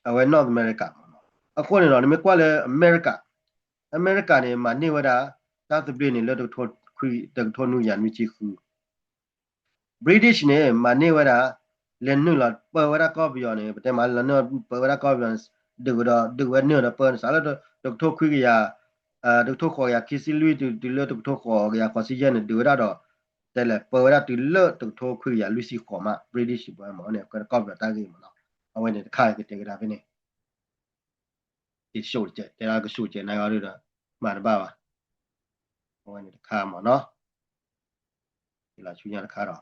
เอาไว้ North America อะคนนี่ดอนี่ไม่กว่าเลยอเมริกานี่มานี่ไว้ได้ตาตะเบนี่เลดทอคุยดทอนู่ยามิจิคู British เนี่ยมาเนี่ยว่าเล่นนู่นละเปิดว่าก็ไปย้อนเนี่ยแต่มาแล้วเนี่ยเปิดว่าก็ไปย้อนดูว่าเนี่ยนะเปิดสารแล้วดูทุกคุยกันดูทุกข้อยาคิดสิลุยดูเลือดดูทุกข้อยาข้อสิเย็นดูได้ดอกแต่ละเปิดว่าดูเลือดดูทุกคุยาลุยสิข้อมา British บ่มาเนี่ยก็ไปตั้งกันมาเนาะเอาไว้เนี่ยค่ายก็เจอกันไปเนี่ยที่โชว์เจแต่ละก็โชว์เจนายก็รู้ละมาบ้าวะเอาไว้เนี่ยค่ามาเนาะที่ละช่วยเนี่ยค่าเรา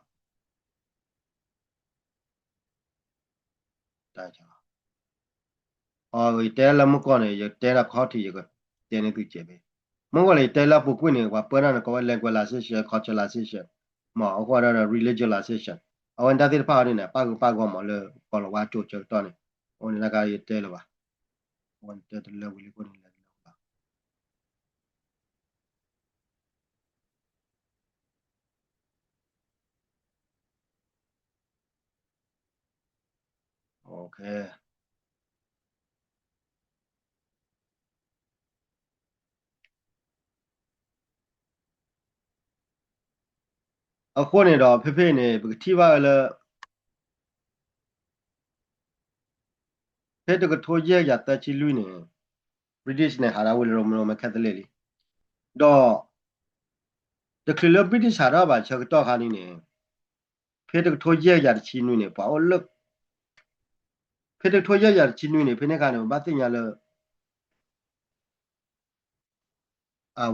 ได้จ้ะတဲလာမကောနေတဲလာခေါတီရကတဲနေသူကျေပဲမငေါလေတဲလာပုကွနေကွာပရနာကောလဲကွာလာဆေရှခေါချလာဆေရှမအကွာရ religious လာဆေရှအဝန်တာတိဖာနေပါကောမလဲကောလဝါချိုချတော့နေဟိုနေကရတဲလပါဝန်တဲတလဲဝလီကိုနေလဲโอเคအခုနေတော့ဖေနေထိပါလဲဖေတကထိုးရရတချီလူနေ British နဲ့ဟာရဝလရမခက်တလေလီတော့တကလ British ဟာရပါချက်တော့ခါနေနေဖေတကထိုးရရချီနွေနေပေါ့လို့ဖေတကထိုးရရချီနွေနေဖေနေကနေဘာတင်ရလဲ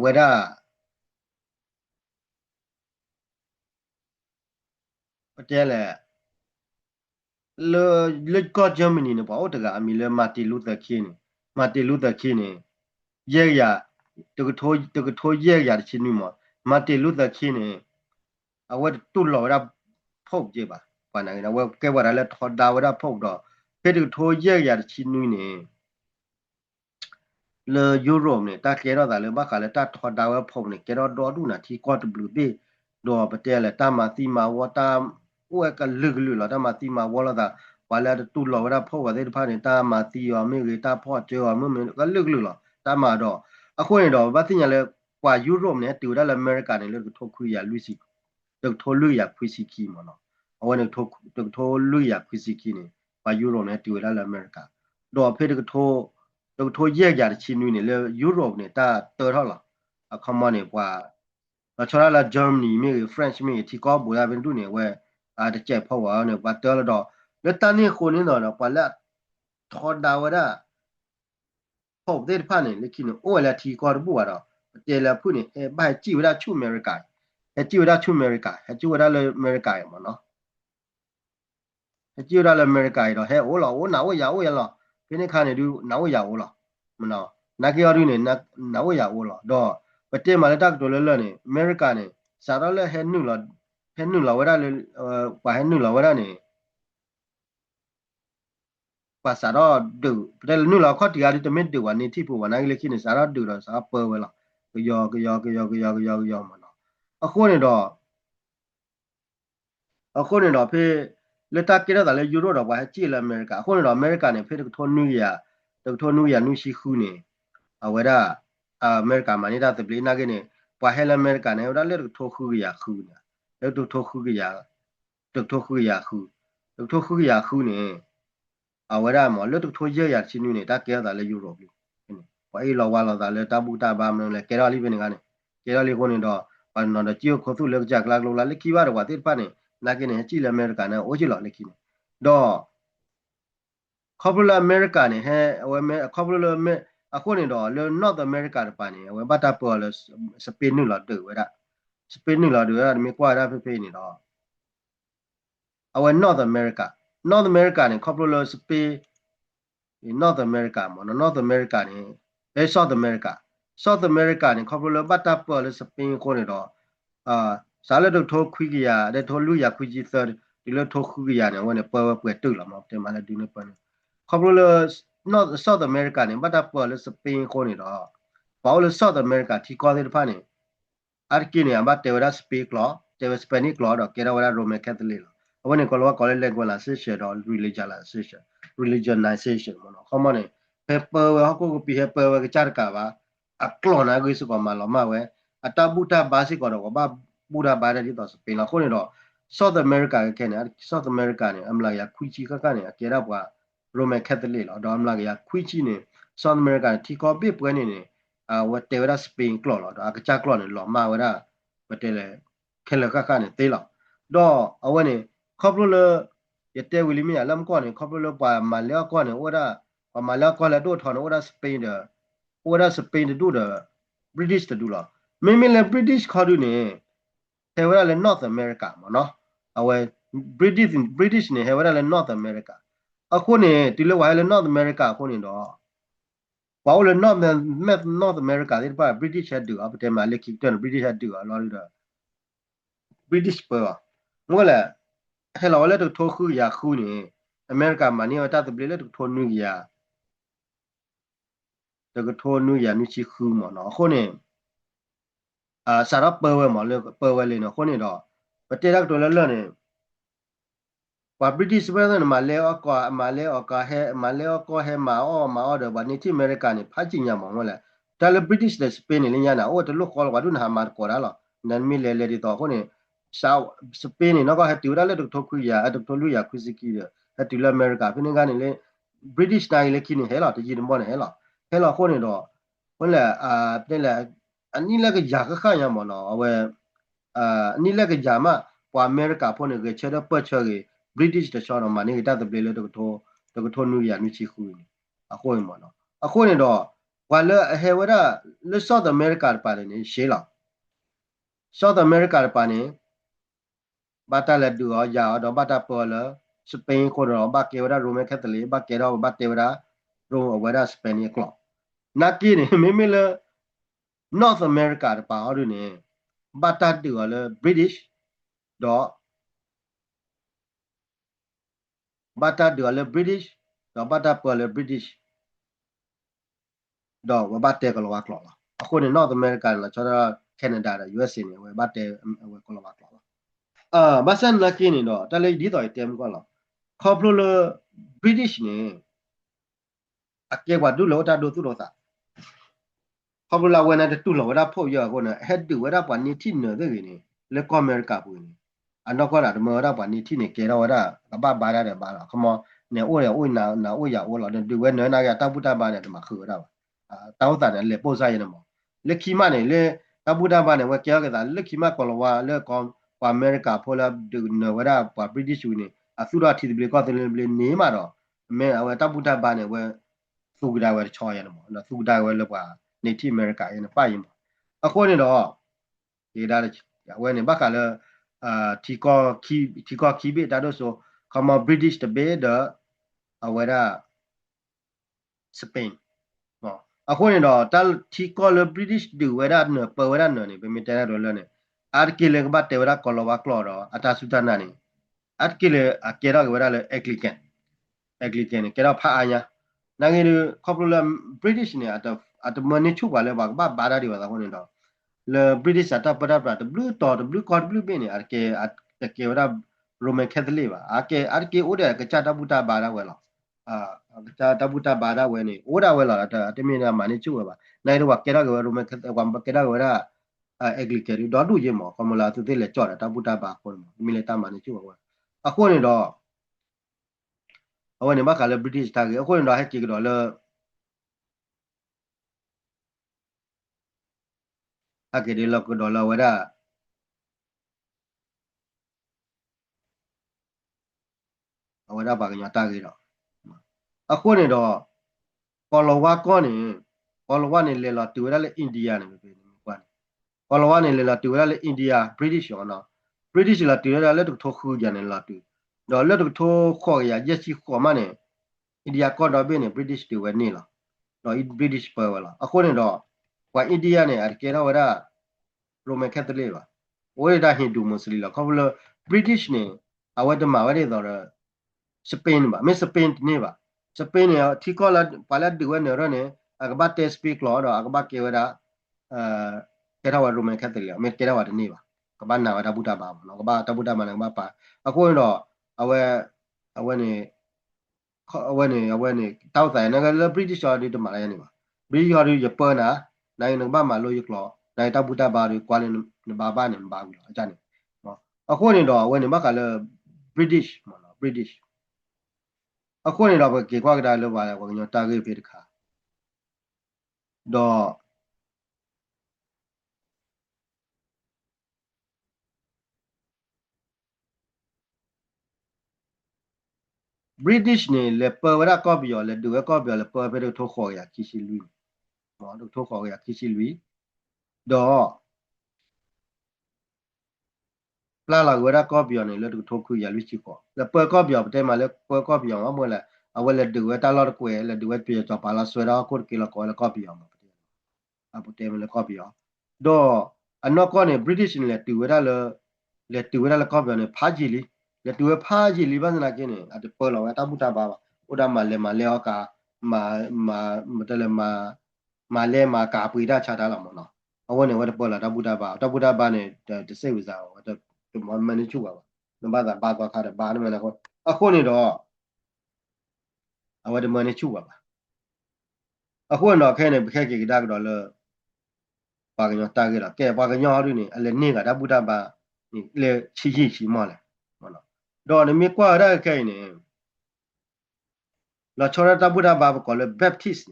ဝေဒပတဲလေle ko Germany ne ba o daga ami le Martin Luther King ne ye ya de ko ye ya de chin ni mo Martin Luther King ne a wa tu lo ra phok je ba pa na na wa ke wa le tho da wa ra phok do pe de ko ye ya de chin ni ne le Europe ne ta ke ro da le ba ka le ta tho da wa phok ne ke ro do du na thi ko tu blu de do ba te le ta ma ti ma wa ta 我个绿了，他妈地嘛，我了的，完了都老了破我的怕你打嘛地啊，没给打破这啊，没个绿了，打嘛着，啊，后来着，我听下来，qua Europe 呢，丢到了 America 呢，那个托亏呀，绿色，这个托绿呀，亏死气嘛喏，我那托绿呀，亏死气呢，qua Europe 呢，丢到了 America，着配这个托叶呀的气女呢，了 Europe 呢，打得到了，啊，看嘛呢，qua，啊，除了了 Germany 没有 French 没有，提高不了边度呢，喂。ada cek power ne batal do le tani khoni do na pala thoda wada pop de pa ne lekin o la thi ko bu wa do တေလာဖုနေဘာကြည့်ဝရချူအမေရိကကြည့်ဝရချူအမေရိကကြည့်ဝရလေအမေရိကရမနော်ကြည့်ဝရလေအမေရိကရတော့ဟဲ့အိုးလောအိုးနာဝရအိုးရလောဖိနေခါနေဒူနာဝရအိုးလောမနော်နာကီယောဒူနေနာဝရအိုးလောတော့ပတေမာလက်တက်တော်လဲလဲနေအမေရိကနေစာတော့လဲဟဲနုလောဝရလေဘာဟဲနုလောဝရနေပါစာတော့ဒူပတေနုလောခေါတီယာဒီတမင်ဒူဝနေတိဖို့ဝနာကလေးခိနေစာတော့ဒူတော့စာပေါ်ဝဲလောကယောမနော်အခုနေတော့ဖေလက်တာကိရတာလေယူရိုတော့ဘာကြည့်လဲအမေရိကအခုနေတော့အမေရိကနေဖေထောနူရနူရှိခုနေအဝရအမေရိကမနေတာတပလီနာကနေဘာဟဲလအမေရိကနေတော့လေထောခုရခုနေလေထောခုရခုနေအဝရမောလေထောရရချင်းနေတာကိရတာလေယူရိုပြီဘာအေးလောဝါလောတာလေတဘူတာဘာမလို့လေကေရလီဘနေကနေကေရလီကိုနေတော့ဘာနော်တော့ကြည့်ခိုသူလေကြကလာလောလာလေခိပါတော့တိပါနေနာကိနေကြည့်လေအမေရိကန်နဲ့အိုချီလောလေခိနေတော့ခေါပလိုအမေရိကန်နဲ့ဟဲအဝဲမဲခေါပလိုမဲအခုနေတော့လေ North America တပါနေဝဲဘတာပေါ်လေစပိန်နူလာတူဝဲတာစပိန်နူလာတူရမြေကွာရဖေနေတော့အဝဲ North America နဲ့ခေါပလိုစပိန် North America မနော် North America နဲ့South America နဲ့ခေါပလိုဘတာပေါ်လေစပိန်ကိုနေတော့စာလက်တော့ထိုးခွေးကြီးရတဲ့ထိုးလူရခွေးကြီးသဒီလိုထိုးခွေးကြီးရတယ်ဝဲနေပွဲတူလာမှာတင်မလဲဒီနေပွဲခေါပလို North South America နဲ့ဘတာပေါ်လေစပိန်ကိုနေတော့ဘာလို့ South America ထီကောတဲ့ဖာနေအာကိနေအဘတေဝရစပိကလောတေဝစပနီကလောတော့ကေရဝရရိုမန်ကက်သလစ်လောအဝနေကလောကလည်းလက်ကွာလာဆေရှယ်တော့ religionization မနော်ခမနေပပဝဟကိုပီဟပဝကချာကပါအကလောနာကိုစကမလောမဝဲအတဘူတာဘာစီကတော့ဘာဘူတာဘာတဲ့တော့စပိလာခုနေတော့ South America ကဲနေ South America နေအမလာရခွီချီကကနေအကေရပွား Roman Catholic လောတော့အမလာရခွီချီနေ South America ထီကောပိပွဲနေနေဝတ်တေဝရစပိန်ကလောလောတော့အကချကလောနေလောမဝရဝတ်တေလေခဲလကကနေတေးလောတော့အဝနေခေါပလိုရတဲ့ဝီလီမီအလမ်ကောနေခေါပလိုပါမလျောကောနေဝရမလျောကောလေတို့ထော်နေဝရစပိန်တို့ British တူလောမင်းမင်းလေ British ခေါ်ดูနေဟဲဝရလေ North America မနော်အဝဲ British နေဟဲဝရလေ North America အခုနေဒီလိုဝိုင်လေ North America အခုနေတော့ဘာလို့ North America ဒီပါ British ဟဲ့တူအပတေမလေခိတန် British ဟဲ့တူအလော်ရီတော့ British ပေါ်ငွေလေဟဲလော်လေတို့ထိုးခုရခုနေ America မှာနေတော့တပလီလေတို့ထိုးနူရတို့ထိုးနူရနူချီခုမနော်အခုနေစာရပဝဲမလေပဝဲလေနော်ခုနေတော့ပတေရက်တို့လည်းနေว่า British เว้นมาเลอก็เฮมาเลอก็เฮมาอ๋อเดบัดนี้ที่อเมริกานี่พาจิญญามองว่าแหละแต่ละ British เดสเปนนี่ญานะโอ้ตะลุกคอลว่าดุนหามาก็ได้ล่ะนั่นมีเลดิต่อคนนี่ชาวสเปนนี่เนาะก็ให้ติวได้เลยทุกคุยอ่ะทุกลุยอ่ะคุยสิกีเด้ให้ติวอเมริกาพี่นี่กันนี่เลย British นายเลยคิดนี่เฮล่ะตะจีนบ่นี่เฮล่ะคนนี่တော့ဟုတ်လားတဲ့ละอันนี้ละก็ยากข้ายามเนาะเว้อันนี้ละก็ยามว่าอเมริกาพ่นนี่ก็เชดเปิดเชยBritish တချောတော့မနေတတ်တဲ့ပလေလို့တော့နူရမြချီခုအခုမနော်အခုနေတော့ဘာလဲဟဲဝရလ South America ပါနေရှေးလောက် South America ပါနေဘာတလက်ဒူရောယာတော့ဘာတပေါ်လစပိန်ကိုတော့ဘာကေဝရရိုမန်ကက်သလစ်ဘာကေတော့ဘာတေဝရရိုဝရစပိန်ကလောနာကီနေမေလ North America ပါဟောဒီနေဘာတတူရော British တော့ bata le British do bata per le British do wa bate ko wa klo la ako ni North America la chora Canada da USA ni we bate we ko wa klo la basan la ki ni do ta le di do tem ko la khoplo le British ni ake wa du lo ta do tu lo sa khoplo la we na tu lo wa da pho yo ko na head du wa da pa ni tin ne de ni le ko America pu ni อันนั้นก็ได้เมื่อเราวันนี้ที่เนี่ยเกี่ยวกับว่าบ้าได้บ้าละเขามาเนี่ยโอ้ยโอ้ยหนาวโอ้ยอยากโอ้ยเราดูเว้นเนื้อนาแกตาบุตรบ้านเนี่ยมาคือเราตาตาเนี่ยเล็บโป้ใส่เนี่ยมั้งเล็กขี้มาเนี่ยเล็กตาบุตรบ้านเนี่ยว่าเกี่ยวกับเล็กขี้มาก่อนว่าเล็กก่อนว่าอเมริกาพอแล้วดูเนื้อว่าว่าบริติชอยู่เนี่ยสุดาที่เบลก็ตัวเบลเนี่ยมาတော့แม่เอาตาบุตรบ้านเนี่ยว่าสุดาว่าชอยเนี่ยมั้งสุดาว่าเลยว่าในที่อเมริกาเนี่ยป้ายมั้ง အခုနေတော့ဒီဒါဝဲနေဘာကလဲတီကောခီဘေဒါတော့ဆိုကမ British တဘေဒအဝဲဒါစပိန်နော်အခုနေတော့tal ti call British du wera no pa wera no ni be mitera do lo ne arkile ba te wera kolowa kloro ata sutana ni arkile akera wera le Anglican kera pha anya na ngi khoplo British ni ata mani chu ba le ba da di ba ko ni do le British ata pada the blue to the blue card blue be ni arke wera Roman Catholic ba arke ode ka cha ta buta ba da we lo တပုတဘာသာဝဲနေအိုးတာဝဲလာတာတမင်းနာမနေချူဝဲပါနိုင်တော့ကဲရကဝဲရမကဲကမ်ကဲရကဝဲရအဂလီကရီဒေါ်ဒူဂျေမောကမလာသူတဲ့လေကြောတာတပုတဘာခေါ်မီလေတာမနေချူဝဲအခုနေတော့အဝဲနေမှာကလည်း British တာကြီးအခုနေတော့ဟဲ့ကြီးကတော့လေအကေဒီလောက်ကတော့လာဝဲရအဝဲရပါကညာတာကြီးတော့အခုနေတော့ကောလောဝါကောနေကောလောဝါနေလေလာတူရလေအိန္ဒိယနေပဲကွာကောလောဝါနေလေလာတူရလေအိန္ဒိယ British ရောနော် British လာတူရလေတူထိုခူကြနေလာတူတော့လေတူထိုခေါ်ရရက်စီခေါ်မနေအိန္ဒိယကောတော့ပဲနေ British တူဝဲနေလားတော့ British ပဲဝလားအခုနေတော့ကွာအိန္ဒိယနေအကေတော့ဝရ Roman Catholic ပါဝဲဒါဟိန္ဒူမွတ်စလင်လားခေါ်လို့ British နေအဝတ်တမဝဲနေတော့စပိန်ပါမစပိန်နေပါစပိန်เนี่ยที่ก็ละปาละดูเนี่ยรเนี่ยอากบะเตสปีกลอดอากบะเกวดาเกดาวาโรมันแคทอลิกเมเกดาวานี่บากบะนาวาตบุตาบาเนาะกบะตบุตามานะกบะปาအခုတော့အဝဲနေတောက်ဆိုင်နကလပရီတီရှော်ဒီတမလာရနေပါဘီယော်ဒီယပနာနိုင်နဘမှာလို့ရကလောနိုင်တပုတဘာရီကွာလင်ဘာဘာနေဘာဘူးအကြနေနော်အခုနေတော့အဝဲနေမကလည်း British မနော် British အခုနေတော့ကေခွာကတာလို့ပါလေကိုညတာကေဖေးတခါတော့ British နေလေပဝရကော့ပြောလေဒူကော့ပြောလေပဝဖေးထိုးခေါ်ရခီရှိလူနော်တို့ထိုးခေါ်ရခီရှိလူတော့ပလာလာဝရကော့ပြောနေလေတို့ထိုးခုရလူချီခေါ်လေပကော့ပြောတဲ့မှာလေပကော့ပြောမှာမလဲအဝဲလေဒူဝတာလော်ကွယ်လေဒူဝပြေချပါလာဆွဲတော့ခုကီလကောလေကော့ပြောမှာအပတဲမလေကော့ပြောတော့အနော်ကောနေ British နေလေဒူဝရလေကော့ပြောနေဖာဂျီလီလေဒူဝဖာဂျီလီဘာနာကင်းနေအတပေါ်လောတပုတာပါဥဒမလေဟောကာမတလေမာလဲမာကာပွေတာချတာလာမနော်အဝနေဝတ်ပေါ်လာတပုတာပါနေတစိတ်ဝစားတမန်နေချူပါနဘာသာပါသွားခါတယ်ဘာနမလဲခေါအခုနေတော့အဝဒမန်နေချူပါအခုတော့ခဲနေပခဲကေဒါကတော့လေပါကညတာကေလားကဲပါကညောရင်းနေအလေနေကတပုတာပါနေလေချီမလဲမနော်တော့နေမကွာရခဲနေလာချောရတပုတာပါကောလေ Baptist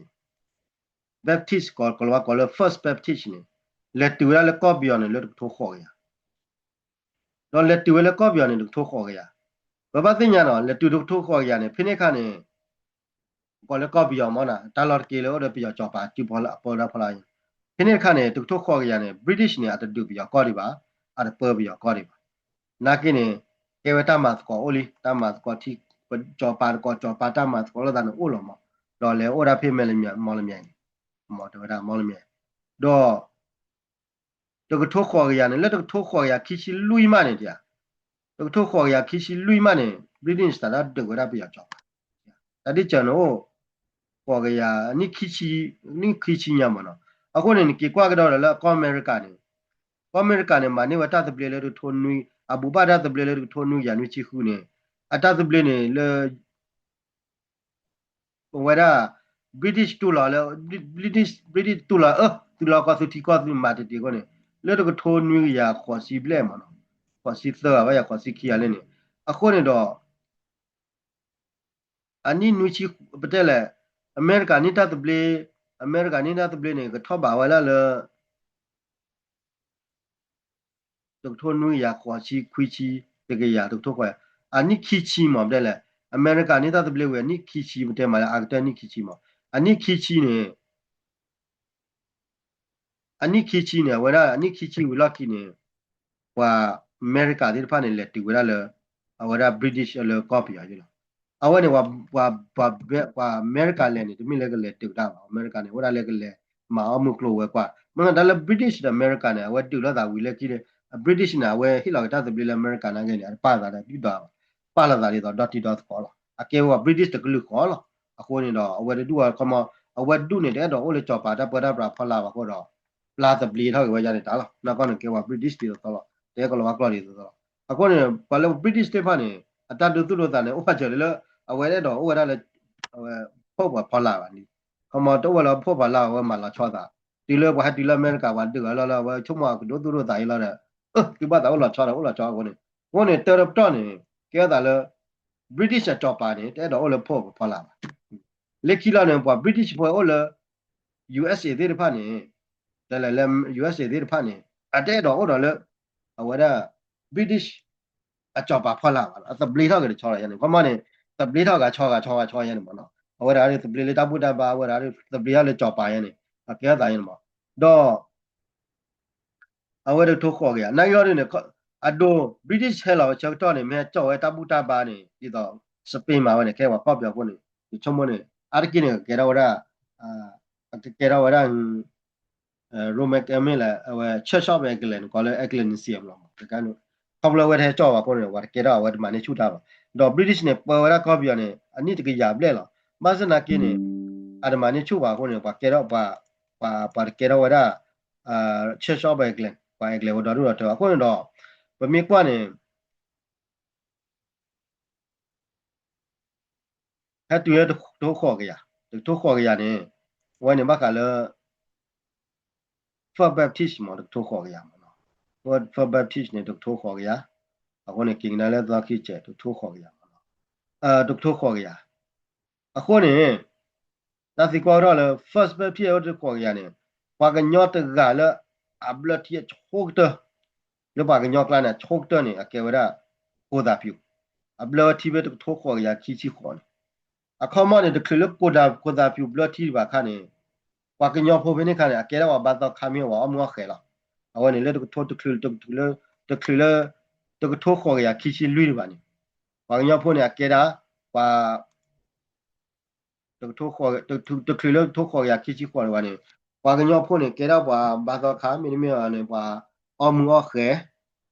ကောလေ first Baptist နေလက်တူရလေကော့ပြောနေလို့ထိုးခေါ်ရတော့လက်တူလေကော့ပြောနေလို့ထိုးခေါ်ရဘဘသိညာတော့လက်တူထိုးခေါ်ရနေဖိနေခါနေကောလေကော့ပြောမနာတာလော်ကေလို့တော့ပြောကြောပါကြည့်ပေါ်လာဖလာဖိနေခါနေတူထိုးခေါ်ရနေ British နေအတတူပြောကော့ဒီပါအတပေါ်ပြောကော့ဒီပါနာကိနေကေဝတာမတ်ကောအိုလီတာမတ်ကောတီကြောပါတာမတ်ကောလို့ဒါနိုအိုလောမတော့လေအိုရာဖိမဲလမြမော်လမြိုင်မော်တော်ဒါမော်လမြိုင်တော့တကထိုးခေါ်ရနေလက်တကထိုးခေါ်ရခီချီလူီမနေတရားတကထိုးခေါ်ရခီချီလူီမနေ British တာတကရပြကြောက်တာဒီကျွန်တော်ခေါ်ရနိခီချီညမနော်အခုနေကေကွာကတော့လေကောအမေရိကန်နေမှာနေဝတာတပလေလေထိုးနွီအဘူဘာဒတပလေလေထိုးနွီရနွီချီခုနေအတာတပလေနေလေဝရ British တူလာလေ British တူလာတူလာကသတိကသမာတတီကိုနေလေတော့ထိုးနွေးရခေါ်စီပလဲမနော်ခေါ်စီသောဘာရခေါ်စီခီရလဲနေအခုနေတော့အနိနွေချီပတဲလေအမေရိကန်နေတာတပလေနေကထောပါဝလာလေတော့ထိုးနွေးရခေါ်စီခွီချီတကရတော့ထိုးခေါ်အနိခီချီမပတဲလေအမေရိကန်နေတာတပလေဝနိခီချီမတဲမလားအကတနိခီချီမအနိခီချီနေ อันนี้คิดชีเนี่ยเวลาอันนี้คิดชีเวลาคิดเนี่ยว่าอเมริกาที่ผ่านเนี่ยติเวลาเลยเวลาบริติชเลยก๊อปปี้อะอยู่แล้วเอาไว้เนี่ยว่าอเมริกาเลยเนี่ยที่มีเลยก็เลยติดตามอเมริกาเนี่ยเวลาเลยก็เลยมาเอามือกลัวกว่าเมื่อแต่ละบริติชอเมริกาเนี่ยว่าติดแล้วแต่วิเลยคิดเนี่ยบริติชเนี่ยว่าที่เราจะต้องเป็นอเมริกันนั่นเนี่ยป้าตาเนี่ยติดตามป้าละตาเนี่ยดอทที่ดอทขอละอะแค่ว่าบริติชตะกลุขอละอะคนเนี่ยเอาไว้ดูว่าเขามาเอาไว้ดูเนี่ยเดี๋ยวเราโอ้เลยจอบป่าถ้าเปิดรับพลาว่าเขาเราลาตบลีเท่ากับว่าจะได้ตาละนักการเนี่ยว่าบริติชที่ตัวละแต่ก็เราว่าก็เลยตัวละအခုနေဘာလို့ British တွေဖာနေအတတူတူတာနေဥပချေလေအဝဲတဲ့တော့ဥဝဲတဲ့လေဖောက်ပါဖလာပါနီခမတော့ဝလာဖောက်ပါလာဝဲမှာလာချောတာဒီလေဘာဒီလေအမေရိကဘာဒီကလာလာဝဲချုံမကတို့တို့တာရလာတဲ့ဒီဘာတော့လာချောတာဥလာချောကိုနေကိုနေတော်တော့နေကဲတာလေ British တော့ပါနေတဲ့တော့ဥလေဖောက်ဖလာပါလက်ခီလာနေပွာ British ပွာဥလေ USA တွေဖာနေတယ်လေ USA တွေဖာနေအတဲ့တော့ဥတော့လေအဝဲတဲ့ British အကြောပါဖလာပါလားတပလီထောက်ကလေးချောရရတယ်ဘာမှနေတပလီထောက်ကချောရတယ်မနော်အဝရရတပလီလေးတပုတပါဝရရတပလီရလေးကြောပါရနေအကဲတာရင်မတော့အဝရထုတ်ခေါ်ကြနိုင်ရောနေအဒို British ဟဲလာချက်တော့နေမဲကြောရတပုတပါနေဒီတော့စပိန်မှာဝင်ခဲပါပေါပြောကိုနေချုံမနေအရကိနေကေရဝရကေရဝရရိုမက်ကမဲလာအဝချက်ရှော့ပဲကလန်ကောလေအကလန်စီယမ်လောတကန်ခပလဝဲထဲကြောပါကိုနေဝကေရဝဒမနေချူတာပါတော့ British နဲ့ပေါ်ရကော့ပြောနေအနိတကရပလက်လာမဆနာကင်းနေအဒမနေချူပါကိုနေပါကေရပါကေရဝရချက်ရှော့ပဲကလန်ပါကလဝတော်တော့ကိုနေတော့ဗမေကွနေဟတူရတော့ခေါ်ကြရတော့ခေါ်ကြရနေဝဲနေမကလည်း for baptist မတော့ခေါ်ကြရမနော် for baptist နေတော့ခေါ်ကြရအခုနေကင်းလည်းသွားခိချက်တော့ခေါ်ကြရမနော်တော့ခေါ်ကြရအခုနေဒါစီကောတော့လေ first baptist တော့ခေါ်ကြရနေဘာကညော့တကလည်းအဘလတိချုပ်တော့လောဘာကညော့ကလာနေချုပ်တော့နေအကေဝရကိုဒါပြူအဘလတိပဲတော့ခေါ်ကြရချီခေါ်နေအခုမှနေတခလကိုဒါပြူဘလတိဘာခါနေဘာကညော့ဖို့ဘယ်နေခါနေအကေတော့ဘာတော့ခါမျိုးဝအမောခဲလာအဝနေလေတော့ထိုးတခလတော့ခေါ်ကြရချီလွီပါနေဘာကညော့ဖို့နေအကေတာဘာတော့ခေါ်တခလတော့ခေါ်ရချီခေါ်ရပါနေဘာကညော့ဖို့နေကေတော့ဘာတော့ခါမင်းမနေဘာအမောခဲ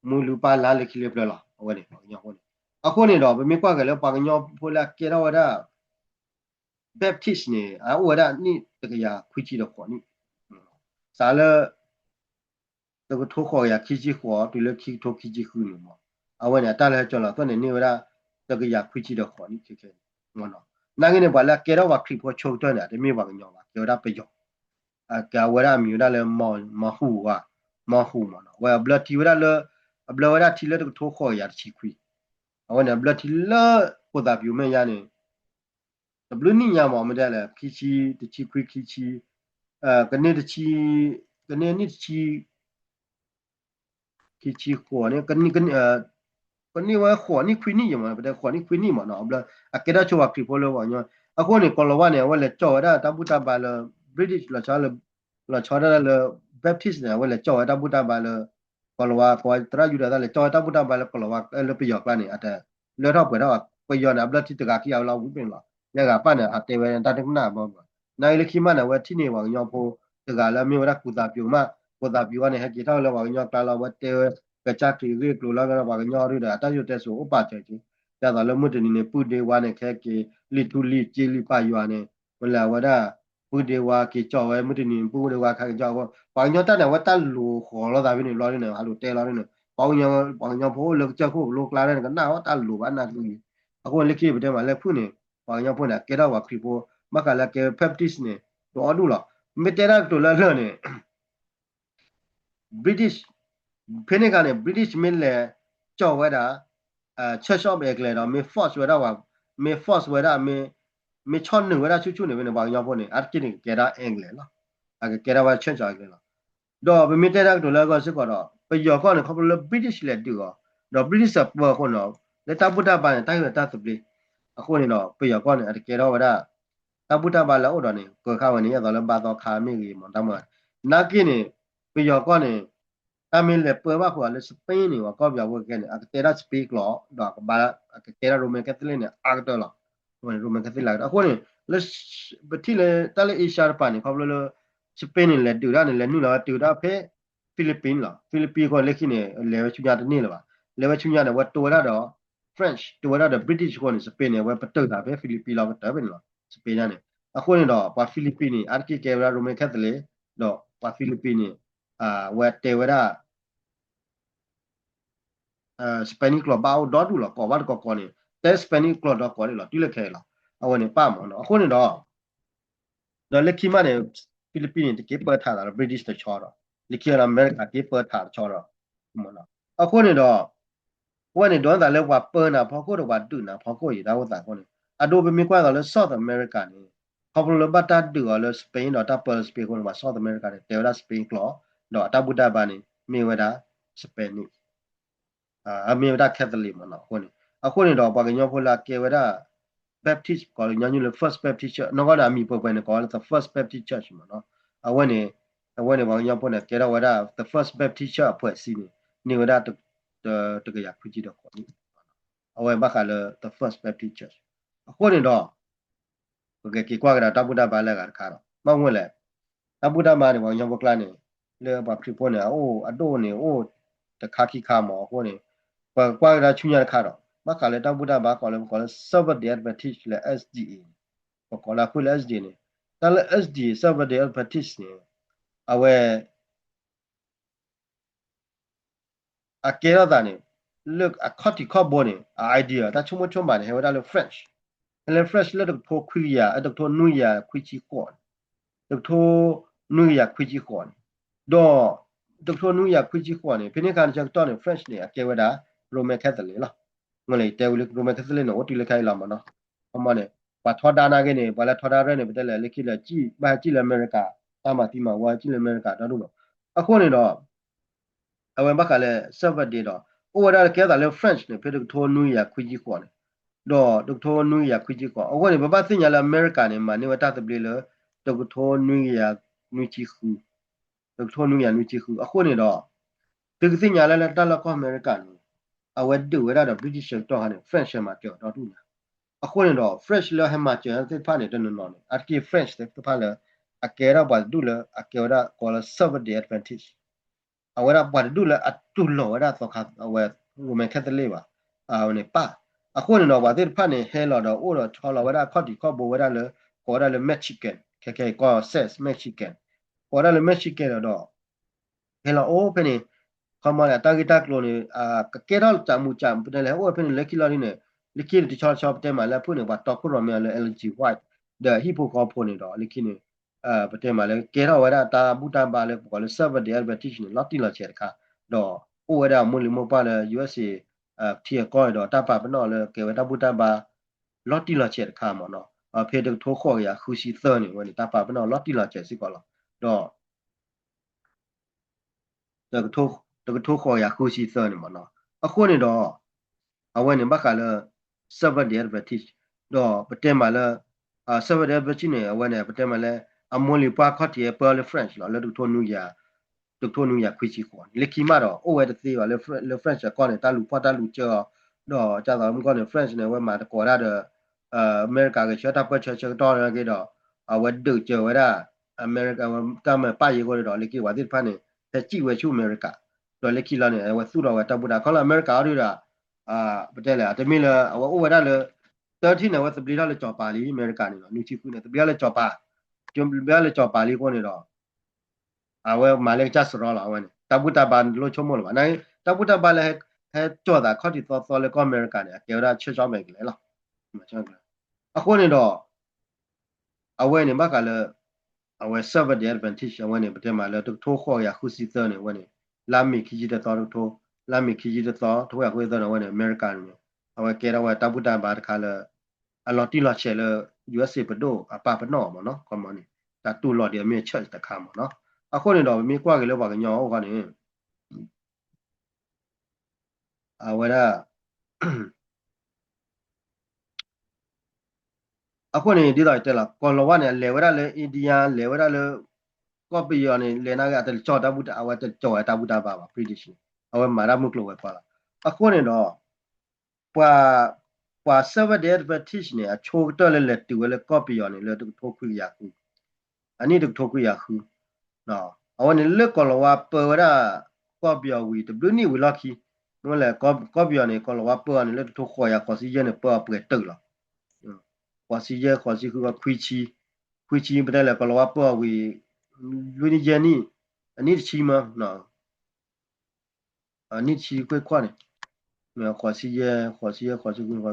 မူလူပါလာလေခိလေပလာအဝနေဘာကညော့ဖို့နေအခုနေတော့ဘယ်မြကွာကလည်းဘာကညော့ဖို့လာကေတော့ဝရBaptist နေအဝရနိတကရခွိချီတော့ခေါ်နိစာလတကထိုးခေါ်ရခိချီခေါ်တူလခိထိုးခိချီခုနေမအဝရတာလဲကြော်လာတော့နေဝရတကရခွိချီတော့ခေါ်နိခေခေမနော်နိုင်နေပါလားကေတော့ဝခရိဖို့ချုပ်တော့နေတယ်မြေပါကညောပါကြော်တာပယောကဝရမြူဒါလဲမဟုဝမဟုမနော်ဝဘလတီဝရလဘလဝရတီလတကထိုးခေါ်ရချီခွိအဝရဘလတီလကိုတာပြူမဲရနေဘလူးနိညာမောမတဲ့လေခီချီတချီခွိခီချီကနေတချီကနေနိတချီခီချီခေါ်နေကနေဝါခေါ်နိခွိနိယမတဲ့ခေါ်နိခွိနိမနော်ဘလအကေဒါချောခရီပိုလောဝညအခုနေကောလဝနေဝလေကြောရတာပုတပါလ British လာချာလ Baptist နေဝလေကြောရတာပုတပါလကောလဝကောတရယူတာလေကြောရတာပုတပါလကောလဝလေပြယောကလာနေအတဲ့လေတော့ပွဲတော့ပယောနာဘလတိတကကီအောင်လောက်ဝိပင်လာရကပတ်နေအတေဝရတာတကနာဘောနိုင်လခိမနဝတိနေဝညောဖို့တကလာမျိုးရကုတာပြူမကိုတာပြူကနေဟကေတော့လောဝညောကလာဝတေကချာတီရီကလိုလာကဝညောရတာတရွတဲ့ဆိုဥပချေချီရတာလမတနီနေပုဒေဝနဲ့ခဲကေလီတူလီချီလီပါယွာနေဝလာဝဒပုဒေဝကေကြောဝဲမတနီပုဒေဝခါကြောဘာညောတတဲ့ဝတလူခေါ်လောတာပြနေလောရနေဟာလိုတဲလောရနေပေါညောဖို့လောက်ချက်ဖို့လောကလာတဲ့ကနာဝတလူဘာနာလူအခုလက်ခိပတဲ့မှာလက်ဖုနေဘာညောဖို့နေကေတော့ဝခရီပိုမကလာကေဖက်တစ်နေတော့ဒူလာမီတရာတိုလာလနေ British ဖင်းနေကနေ British မင်းလေကြော်ဝဲတာချက်ရှော့ပဲကလေးတော့မေ force ဝဲတာဝမေ force ဝဲတာမေချွန်နေဝဲတာချူနေပဲဘာညောဖို့နေအကိနေကေဒါအင်္ဂလိပ်လားကေဒါဝါချက်ချာကလေးလားတော့မီတရာတိုလာကစကတော့ပယောကောနေခပလ British လက်တူတော့ British ပေါ်ခေါနော်လက်တပုတပန်တိုင်းရတသပလီအခုနေတော့ပယောကောနေကေတော့ဝဲတာတပုတပါလောတော့နေကိုခါဝနေရတော့လဘာတော့ခါမိကြီးမတမနာကိနေ bây giờ con này ta mình là bữa bác hoặc là Spain này hoặc có biểu cái này cái tên là speak law đó cái bà cái tên là Roman Catholic này đó là Roman Catholic là con này là bất thì là ta là Asia pa này không là Spain này là điều đó này là nu là điều đó phải Philippines là Philippines con lấy khi này lấy chủ nhà này là lấy chủ nhà nàyว่าตัวđó French ตัวđó British คน Spain เนี่ยว่าประเทศได้ฟิลิปปินส์เราก็ได้เป็นหรอ Spain เนี่ยအခုနေတော့ပါဖိလစ်ပိနီအာကီကေရာရိုမန်ကက်သလစ်တော့ပါဖိလစ်ပိနီဝက်တေဝရာစပန်နီကလဘောက်ဒေါ်ဒူလောကောဝတ်ကောကောနေတဲစပန်နီကလတော့ကောနေလောတိလက်ခဲလောအဝနေပါမောနော်အခုနေတော့လက်ခိမနေဖိလစ်ပိနီတကေပတ်ထားတာ British တချောတော့လက်ခိရအမေရိကကေပတ်ထားချောတော့မနော်အခုနေတော့วันนี้โดนแต่เรียกว่าเปิดนะพอก็รู้ว่าดูนะพอก็อยู่ได้ว่าแต่คนนี้อะดูเป็นมีกว่าเราเลย South America นี่เขาบอกเลยบัตรดูเลยสเปนดอกถ้าเปิดสเปนคนว่า South America นี่เดี๋ยวได้สเปนกลัวดอกถ้าบูดาบานี่มีเวลาสเปนนี่มีเวลาแคทอลิกมันเนาะคนนี้คนนี้ดอกบอกกันย้อนพลาเกเวลา Baptist ก็เลยย้อนอยู่เลย First Baptist Church น้องก็ได้มีเปิดไปเนี่ยก็เลย the First Baptist Church มันเนาะวันนี้บอกกันย้อนพลเนี่ยเกเวลา the First Baptist Church เปิดซีนี่เวลาตัวก็อยากคุยจีดอกคนนี้เอาไว้มาขายเลย the first Baptist Church คนนี้ดอกโอเคกี่กว่ากันตับบุตรบาลกันครับมาเมื่อไรตับบุตรมาเนี่ยว่ายังบอกลาเนี่ยเรื่องแบบที่พวกเนี่ยโอ้อโดเนี่ยโอ้แต่ขาขี้ขาหมอพวกเนี่ยกว่ากันชุนยันขาดมาขายเลยตับบุตรบาก่อนเลย Seventh Day Adventist เลย SDA ก่อนละคุยเลย SDA เนี่ยแต่เลย SDA Seventh Day Adventist เนี่ยเอาไว้อาเกล้าตาเนี่ยlook a cutty carbon idea แต่ชุ่มชุ่มมันเห็นว่าได้เลย French เลย French แล้วตัวคุยยาตัวตัวนุยาคุยจีก่อนตัวนุยาคุยจีก่อนดอตัวนุยาคุยจีก่อนเนี่ยเป็นการจังตัวเนี่ย French เนี่ยเกี่ยวกับ Roman Catholic ล่ะงั้นเลยแต่ว่า Roman Catholic เนี่ยโอ้ตีเลยใครล่ะมันเนาะทำไมเนี่ยปัททอดานาเกเนี่ยปัททอดาเรเนี่ยเป็นแต่ละเล็กที่ละจีบ้าจีละอเมริกาตามมาที่มาว่าจีละอเมริกาได้ดูเนาะအခုနေတော့အဝင်ဘက်ကလည်း server တွေတော့ over ကဲတာလည်း French နဲ့ဖြစ်တော့ထိုနူးရခွကြီးခေါ်တယ်တော့ဒုထိုနူးရခွကြီးခေါ်အခုနေဘဘသိညာလည်း America နဲ့မှာနေဝတာတပလီလေဒုထိုနူးရနူးချီခူဒုထိုနူးရနူးချီခူအခုနေတော့ဒုသိညာလည်းတလကော America နဲ့အဝဲဒူဝဲတော့ British တော့ဟာနေ French မှာကြောတော့တူနာအခုနေတော့ French လည်းဟမှာကျန်တဲ့ဖာနေတယ်နော်အကီ French တဲ့ဖာလည်းအကဲရပါဒူလည်းအကဲရကောလ Seventh Day Adventist awara badula atulo wara to kha awe Roman Catholic ba ne pa akho ne no ba de pha ne he lo do o do thola wara khoti kho bo wara le ko da le Mexican ke ko says Mexican ko da le Mexican do he lo o phe ne khama la ta gita klo ne ke da cha mu cha phe le o phe ne le kilo ni ne le ki de cha cha phe ma la phu ne ba to ko ro me le LG white the hippo ko pho ne do le ki neประเทศมาเลยเกล้าว่าตาบูตันบาเลยก็เลยเซอร์เวอร์เดียร์แบบที่นี่ลอตติลาเชร์ค่ะดอโอ้ว่ามุลิมบาเลย USA เทียก้อยดอตาปาปนอเลยเกว่าตาบูตันบาลอตติลาเชร์ค่ะมอเนาะเพดทุกข้อยาคุชิเตอร์นี่วันนี้ตาปาปนอลอตติลาเชร์สิก่อนละดอทุกข้อยาคุชิเตอร์นี่มอเนาะအခုနေတော့အဝဲနေဘက်ကလည်း server တွေပဲတိတော့ပတဲမှာလည်းserver တွေပဲချင်းနေအဝဲနေပတဲမှာလည်းအမွန်လီပါခတ်ရဲ့ Pearl French လာလည်းဒုထုံနူယာခွေချီခွန်လက်ခီမတော့အိုဝဲတသေးပါလေ French ကောနေတာလူဖတ်တာလူကျော်တော့ကြာတော့မကောနေ French နဲ့ဝဲမှာကောရတဲ့အမေရိကန်ကချက်တာပတ်ချက်တော့ရခဲ့တော့အဝဲဒုကျော်ဝဲတာအမေရိကန်ကမပါရီကိုတော့လက်ခီဝါဒီဖာနေတက်ကြည့်ဝဲချူအမေရိကတော့လက်ခီလာနေဝဲသူ့တော့ဝဲတပ်ပူတာခေါလာအမေရိကအော်ရတာပတဲလေတမင်းလေဝဲအိုဝဲတာလေ13နဲ့ဝဲသပလီတော့လေကြော်ပါလီအမေရိကန်နေတော့နူချီခုနဲ့တပလီလည်းကြော်ပါကျုံပြလေကြော်ပါလီကိုနေတော့အဝဲမာလေချတ်စရောလာဝဲတပူတာဘာလို့ချုံမလို့နိုင်တပူတာဘာလေဟဲကြော်တာခေါတိတော်လေကောအမေရိကန်နေကေရာချေချောမယ်ကလေလားမချောကအခုနေတော့အဝဲနေမကလည်းအဝဲ server the advantage အဝဲနေပတဲမှာလေထိုးခေါ်ရခုစီသနေဝဲနေလာမီခီကြီးတဲ့တော်ထိုးလာမီခီကြီးတဲ့တော်ထိုးရခွေးတဲ့ဝဲနေအမေရိကန်နေအဝဲကေရာဝဲတပူတာဘာတခါလေအလော်တီလော်ချေလေ USA ပဒိုအပပနောမနော်ကွန်မနီတာတူလော်ဒီအမေချက်တခါမနော်အခုနေတော့မြေကွာကလေးပါကညောဟုတ်ကနေအဝဲတာအခုနေဒီတော့တက်လာကော်လောဝနဲ့လေဝရလေအိန္ဒိယလေဝရလေ copy on lena ga the cho da buta awa the cho da buta ba British awa mara muklo wa pala akone no pa server de British ne a cho to le tu le copy on le tu to ku ya ku ani tu to ku ya ku no awa ne le ko lo wa pa da copy wi tu ni wi la ki no le copy on ko lo wa pa ne le tu ko ya ko si je ne pa pa tu lo ko si je ko si ku ga kui chi不得了，个老不为为你讲你，你去吗？那你去会快的，那或是也会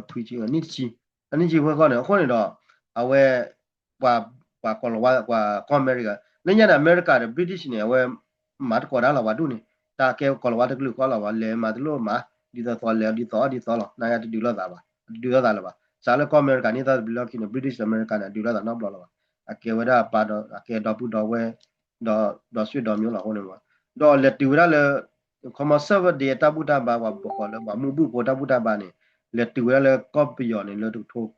推荐你去会快的，快的喂，个老个 America，人家的 America 的 British 呢，喂，马的过来了话都呢，大概个老的路过了话，来马的路马，你到错了，你错了，那也就丢了咋吧？丢了咋了吧？啥了个 America 你到不了去呢 British America 呢，丢了咋那不了了吧？ke wada pa do ke do pu do we do swi do myo la ho ne ma do le tu da le koma server de ta bu da ba ko le ba mu bu ko ta bu da ba ne le tu da le copy yo ne le tu tho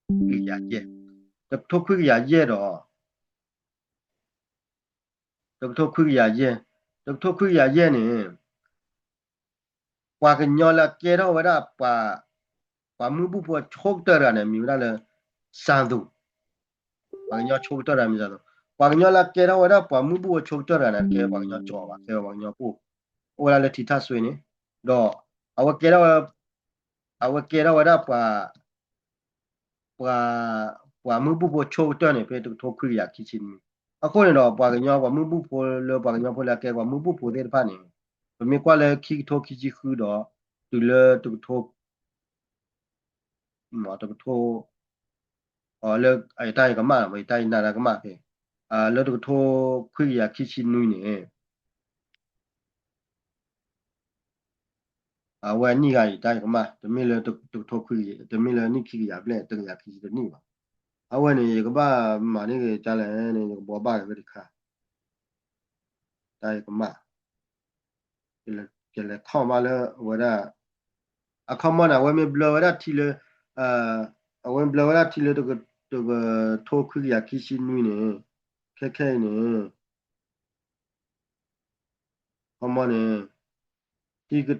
ki ya je to tho ku ya je do to tho ku ya je to tho ku ya je ne kwa ke nyo la ke do wada pa mu bu po chok ta ra ne mi da le san du bằng nhau chụp cho làm gì đó bằng nhau là cái đó là bằng mũi bùa chụp cho làm cái bằng nhau cho và cái bằng nhau bùa ôi là thì thắt xuôi nè đó cái đó là bằng mũi bùa chụp cho này phải được thôi khuya ya khi chín à có này đó bằng nhau bằng mũi bùa là bằng nhau là cái bằng mũi bùa để phá này mình qua là khi thôi khi chỉ khứ đó từ là từ thôi mà từ thôi là ai tay cái mà ai tay nào cái mà thế là từ thôi khuya khi chín nuôi nè wa ni ga ta ga ma de me le to khu de me le ni ki ya ble de ya ki de ni ba wa ni ga ba ma ni ge cha le ni ga bo ba ge de kha ta ga ma ke le kho ma le wa da a kho ma na wa me ble wa da ti le wa ble wa da ti le de to khu ya ki shi ni ne ke ni kho ma ne ki ge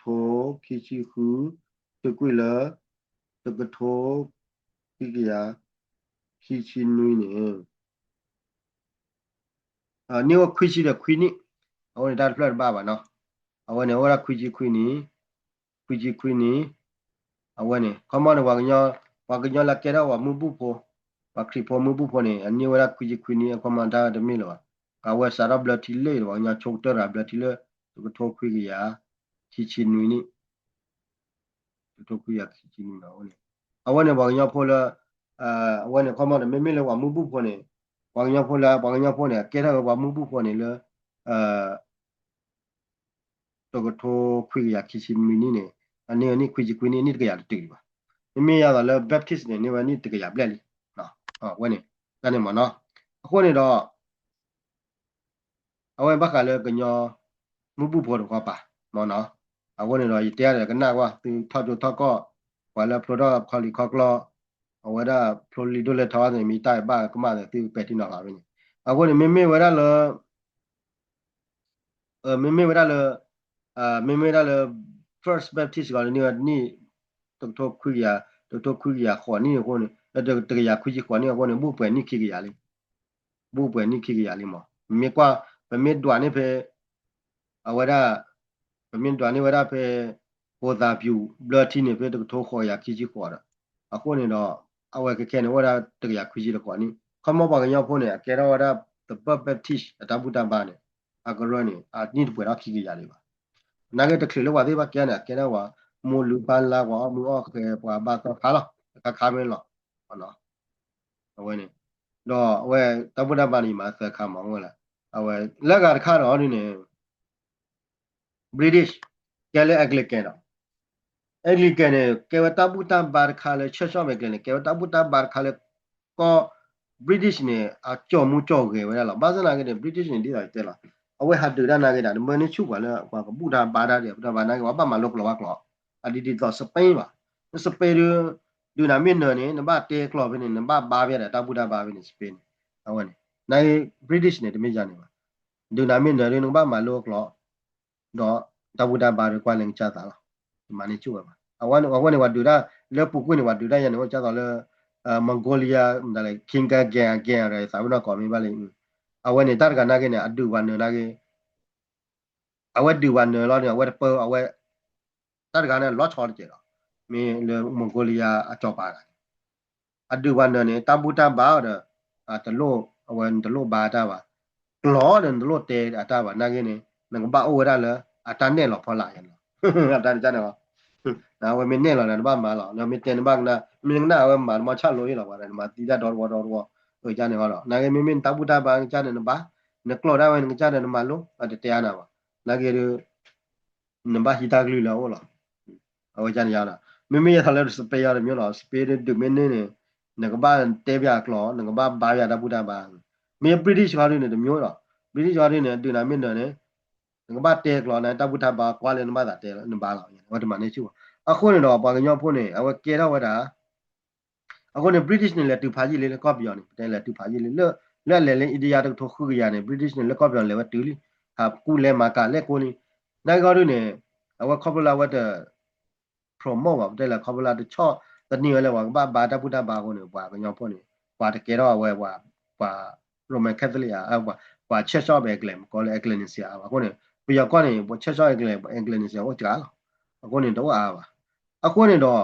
to ki chi khu de ku le de to ki ya ki chi ni ne ni wa khu chi de khu ni awan da flat ba ba no awan ne wa khu chi ni awan ne common wa ga la ke da wa mu bu po wa kri po mu bu po ne ani wa khu chi ni common da de mi lo ka wa sa ra bla ti le wa nya chok ta ra bla ti le to khu ya chi ni to khu ya chi ni na awan ne wa nya po la awan ne common me me le wa mu bu po ne wa nya po ne ke da wa mu bu po ne le to khu ya ki chi ni ne ani khu chi ni ni ga ya de ba me ya da le baptist ne ni wa ni de ga ya bla li no wa ne ta ne ma no ko ne do awan ba ka le ga nyo mu bu po do ko pa mo no awan ne do yi te ya ga na wa tu tha jo tha ko wa la pro do ko li ko klo wa da pro li do le tha wa ne mi ta ba ka ma de tu pe ti na ga ni awan ne me wa da le me wa da le me da le first baptist ga ni to khu ya to khu ya kho ni ko ne de ya khu ji kho ni ko ne bu pwe ni ki ya le bu pwe ni ki ya le mo me kwa me dwa ne phe awada me dwa ne wada phe ho da pyu blood ti ne phe to kho ya ki ji kho da a ko ne do awe ke ke ne wada de ya khu ji de kho ni kho mo ba ga nya pho ne ke da wada the baptist ta bu ta ba ne a ko ro ne a ni pwe da ki ya le ba na ke de kle lo wa de ba ke da wa mo lu ban la wa mo o ke pa ba ta kha lo ka kha me lo no awe ne do awe ta bu ta ba ni ma sa kha ma ngo la awe la ga kha ro ni ne British ke le Anglican do Anglican ne ke wa ta bu ta ba kha le che so me ke ne ke wa ta bu ta ba kha le ko British ne a cho mu cho ke wa la ba sa na ke ne British ne di la te la awe ha de da na ke da mo ni chu kwa le kwa bu ta ba da de bu ta ba na ke wa ba ma lo ko wa ko a di to Spain ba Spain du na min ne na ba te klo be ne na ba ba be da ta bu ta ba be ne Spain awe ne နိုင် British နဲ့တမိကြနေပါဒူနာမင်းနယ်ရင်းဘာမလို့ကလောတော့တဘူတာပါရကွာလင်ချတာလားဒီမနေချူပါအဝန်နေဝဒူဒါလေပူကွနေဝဒူဒါရနေဝချတော့လေမန်ဂိုလီးယားဒါလေခင်ကဂန်ရစာဘနာကောမီပါလေအဝန်နေတာကနာကနေအဒူဝန်နေနာကေအဝဒူဝန်နေလောနေအဝဒပေါ်အဝတာကနေလောချော်ကြတော့မင်းလေမန်ဂိုလီးယားအကြောပါအဒူဝန်နေတဘူတာပါတော့တလို့အဝန်တလို့ဘာတာပါကလောတယ်တလို့တဲအတာပါနာကေနေနငဘာအိုရလာအတန်နဲ့လောဖော်လာရနော်အတန်ကြနော်နာဝမင်းနဲ့လောနာဘာမာလောနာမင်းတင်ဘာကနာမင်းနာဝမာမချလို့ရလောပါတယ်မတီးတာတော့တော့ဟိုကြနေဟောတော့နာကေမင်းတဘူတာပါကြတယ်နဘာနကလောဒါဝင်ကြတယ်နမလို့အတတရားနာပါနာကေရနဘာဟီတာကလူလောလောဟိုကြနေရတာမင်းရထားလဲစပေရမျိုးလောစပေဒူမင်းနေနကဘာတဲပြကလောနကဘာဘာရတဘူတာပါမင်း British ဟာနေတယ်မျိုးတော့ British ဟာနေတူနာမင်းတယ်ငဘာတဲကလောနဲ့တပုထဘာကွာလေနမသာတဲနဘာလောဝတ်မနေချူအခုနေတော့ပါကညောဖို့နေအဝကေတော့ဝတာအခုနေ British နေလေတူဖာကြီးလေကော့ပြောင်းနေတဲလေတူဖာကြီးလေလက်လေအိန္ဒိယတော့ထိုခုရနေ British နေလေကော့ပြောင်းလေဝတူလီဟာကူလေမာကလေကိုလီနိုင်ကောတို့နေအဝခေါပလာဝတ် promote ပါတဲလေခေါပလာတချော့တနည်းလေဝဘာတပုထဘာကိုနေပါကညောဖို့နေပါတကေတော့အဝပါ Roman Catholic အပါ Church of England ကိုလေ Ecclesia ပါကိုနေပြရကောနေချက်ချောက်ကလေးအင်္ဂလိပ်စီဟောကြားအခုနေတော့အားပါအခုနေတော့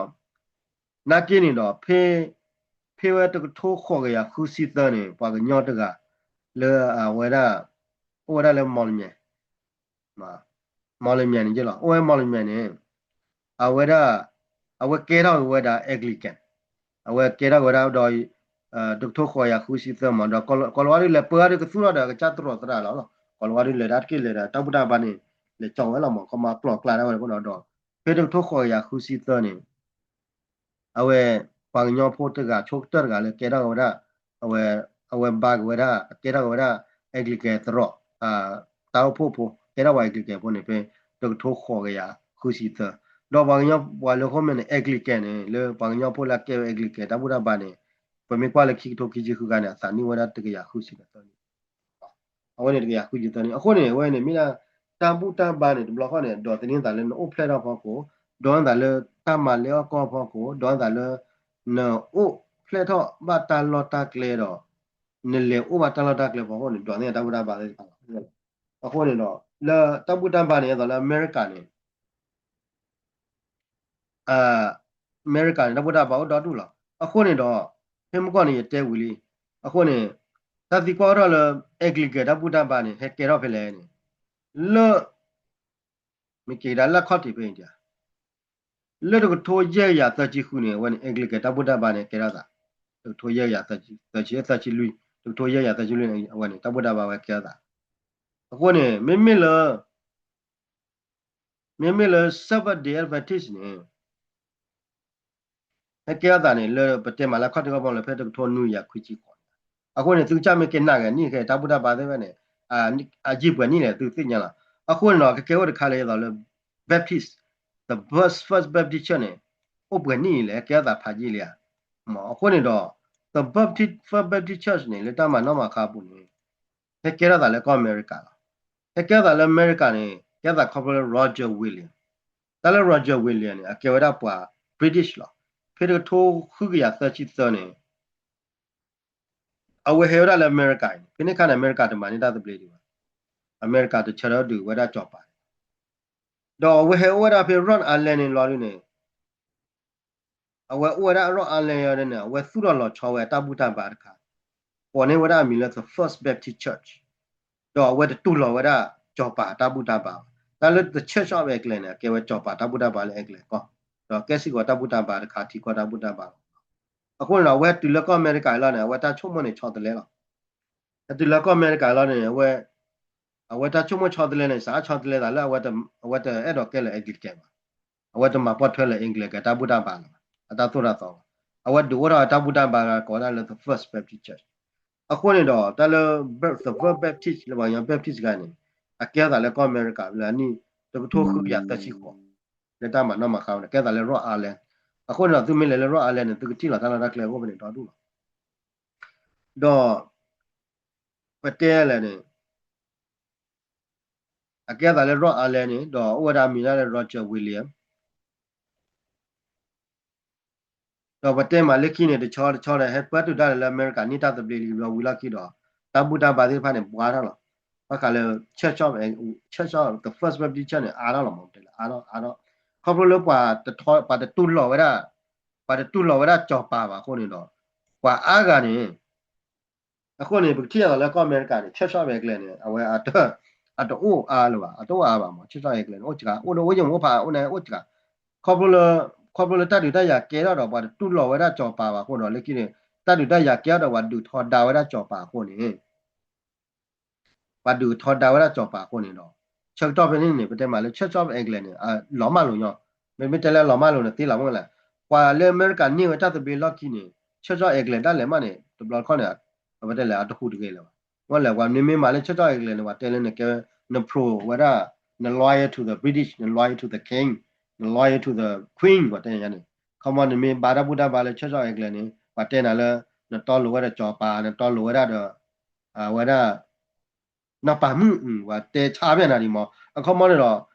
နာကင်းနေတော့ဖေဝဲတထိုးခေါ်ကြရခုစီတန်နေပါကညော့တကလေဝဲတာလေမော်လမြဲမော်လမြဲနေကြလားဝဲမော်လမြဲနေအဝဲတာအဝဲကဲတော့ဝဲတာအဂလီကန်အဝဲကဲတော့ဝဲတာတော့ဒုထိုးခေါ်ရခုစီတန်မှာတော့ကော်ဝါရီလေပွားရကသူရတာကချတ်တော်တရာလားကော်ဝါရီလေဒါကိလေတာတပတာပါနေလေကြောင်းဝဲလာမကမကလော့ကလာတယ်ဘောတော့ဖေဒထိုးခေါ်ရခုစီတန်နေအဝဲပန်ညောဖို့တကချုပ်တကလည်းကဲတော့ဝဒအဝဲဘာဝဒကဲတော့ဝဒအဂလီကေတရောတောက်ဖို့ကဲတော့ဝိုင်ဂလီကေဖို့နေဖေဒထိုးခေါ်ရခုစီတတော့ပန်ညောဘွာလခမနေအဂလီကေနေလေပန်ညောဖို့လာကေအဂလီကေတဘူတာပါနေပမေကွာလက်ခိတိုခိဂျီခုကနေစာနီဝဒတကရခုစီတအဝဲနေတကရခုစီတနေအခုနေဝဲနေမိလားတမ်ပူတမ်ပါနေဘလခနဲ့တော့တင်းတာလဲအိုဖလက်တော့ဖို့ကိုဒေါန်တာလဲတမလဲကောဖို့ကိုဒေါန်တာလဲနော်အိုဖလက်တော့ဘာတန်လော်တာကလေတော့နလေအိုဘာတန်လော်တာကလေဖို့ကိုဒေါန်နေတာဘူတာပါလေအခုနေတော့လဲတဘူတမ်ပါနေတော့လဲအမေရိကန်နေအမေရိကန်တဘူတာပါတော့တူလားအခုနေတော့ဖင်မကောနေတဲဝီလီအခုနေတတိကောတော့လဲအဂလီကေတဘူတာပါနေဟဲကေတော့ဖလဲနေလောမကေဒါလက်ခော့တီပင်းကြလောတော့ထိုးရဲရတချီခုနေဝန်အင်္ဂလိပ်ကတပုဒ္ဒဘာနေကေရတာထိုးရဲရတချီလူထိုးရဲရတချီလူနေဝန်တပုဒ္ဒဘာပဲကေရတာအခုနေမင်းလစဘတ်ဒီအယ်ဗတ်တစ်နေကေရတာနေလောပတေမလာခော့တီကဘောလဖက်ထိုးနူရခွချီကောအခုနေသူချမကေနာကနိခေတပုဒ္ဒဘာတဲ့ပဲနေအဂျိပွနီနေသူသိညာလားအခုနေတော့ကေဝတ်ခါလေတော့ Baptist the first Baptist church နဲ့ဥပနီလေကဲတာဖာကြီးလေမအခုနေတော့ the first Baptist church နဲ့လက်တမနော်မခါဘူးနေကဲရတာလေကောအမေရိကန်ကဲတာလေအမေရိကန်နဲ့ကဲတာ Corporal Roger William တလေ Roger William နဲ့ကဲဝရပွာ British လားဖေရထိုးခုကရသချစ်စနေအဝဟေရလေအမေရိကန်ဖိနေကန်အမေရိကန်တမနေတာတပလေးဒီအမေရိကန်တချရဒူဝရကြောပါတော့ဝဟေဝရဖေ run allen နဲ့လော်နေအဝဲဝရရောအလန်ရတဲ့နဲ့ဝဲသူတော်လော်ချောဝဲတပုတပါတခါပေါ်နေဝရမီလဲ the first Baptist church တော့ဝဲတူလော်ဝရကြောပါတပုတပါဒါလည်း the church of England ကဲဝဲကြောပါတပုတပါလဲ England ကောတော့ကဲစီကတပုတပါတခါတီကတပုတပါအခုတော့ဝဲတူလကအမေရိကန်လာနေဝဲတာချုံမနေချောတယ်လဲလားတူလကအမေရိကန်လာနေဝဲတာချုံမချောတယ်လဲနေစားချောတယ်လဲဒါလည်းဝဲအဲ့တော့ကဲလဲ England ဝဲတမှာပတ်ထွက်လဲ England ကတပုတပါအတာတော်တော့အဝတ်ဒိုရာတပုတဘာကောလာ the first Baptist church အခုနေတော့တလ the first Baptist လဘာယ Baptist ကနေအကဲတာလဲကောအမေရိကလာနီတပထိုးခုရတချီခေါလက်တမနော်မခေါကဲတာလဲရောအာလန်အခုတော့သူမင်းလဲရောအာလန်နဲ့သူတိလာတလာကလဲကိုဘယ်တော့တူတော့ ပတ်တဲလည်းနေအကဲဒါလည်းရော့အလဲနေတော့ဥဝဒါမီလာလည်းရော့ချ်ဝီလီယမ်တော့ပတ်တဲမှာလက်ခိနေတချောတဲ့ဟက်ပတ်တူဒါလည်းအမေရိကန်နိတာတပလီရောဝီလာခိတော့တဘူတာဘာဒီဖာနေပွားတော့ဘာကလည်းချက်ချော့ချက်ချော့ the first web teacher နဲ့အားတော့မဟုတ်တယ်အားတော့ခေါပလို့ပါတထောပါတတူလော်ဝဲပါတတူလော်ဝဲကြော်ပါခုနေတော့ကွာအားကနေအခုနေပြတိရလည်းကောအမေရိကန်ချက်ချော့ပဲကလည်းနေအဝဲအတော့အိုအားလို့ပါအတော့အားပါမချက်ချော့ရဲ့ကလည်းအိုချာအိုတော့ဝေးကြမို့ပါအိုနေအိုချာခေါပလို့တတ်တူတရကဲတော့ပါတူလော်ဝဲကြော်ပါခုတော့လက်ကိနေတတ်တူတရကဲတော့ပါဒူထော်ဒါဝဲကြော်ပါခုနေပါဒူထော်ဒါဝဲကြော်ပါခုနေတော့ချက်တော့ပဲနေပတဲ့မှာလေချက်ချော့အင်္ဂလိပ်နေလောမလို့ရောမေတလဲလောမလို့နေတိလာမလားကွာလေအမေရိကန်နေဝတတ်ပဲလော့ကိနေချက်ချော့အင်္ဂလိပ်ဒါလည်းမနေဘလော့ခေါနေဘယ်တဲ့လဲအတခုတကယ်လဲဝလဲကွာနေမှာလေချက်ချော့အင်္ဂလိပ်နေပါတဲလဲနေကဲနပရိုဝရန loyal to the British loyal to the king loyal to the queen ကတဲ့ရနေခမနေဘာရဘူတာဘာလေချက်ချော့အင်္ဂလိပ်နေပါတဲ့နာလဲနတော်လိုဝရကြောပါနတော်လိုဝရတော့ဝရ那把木我带差别那里嘛，看嘛的咯，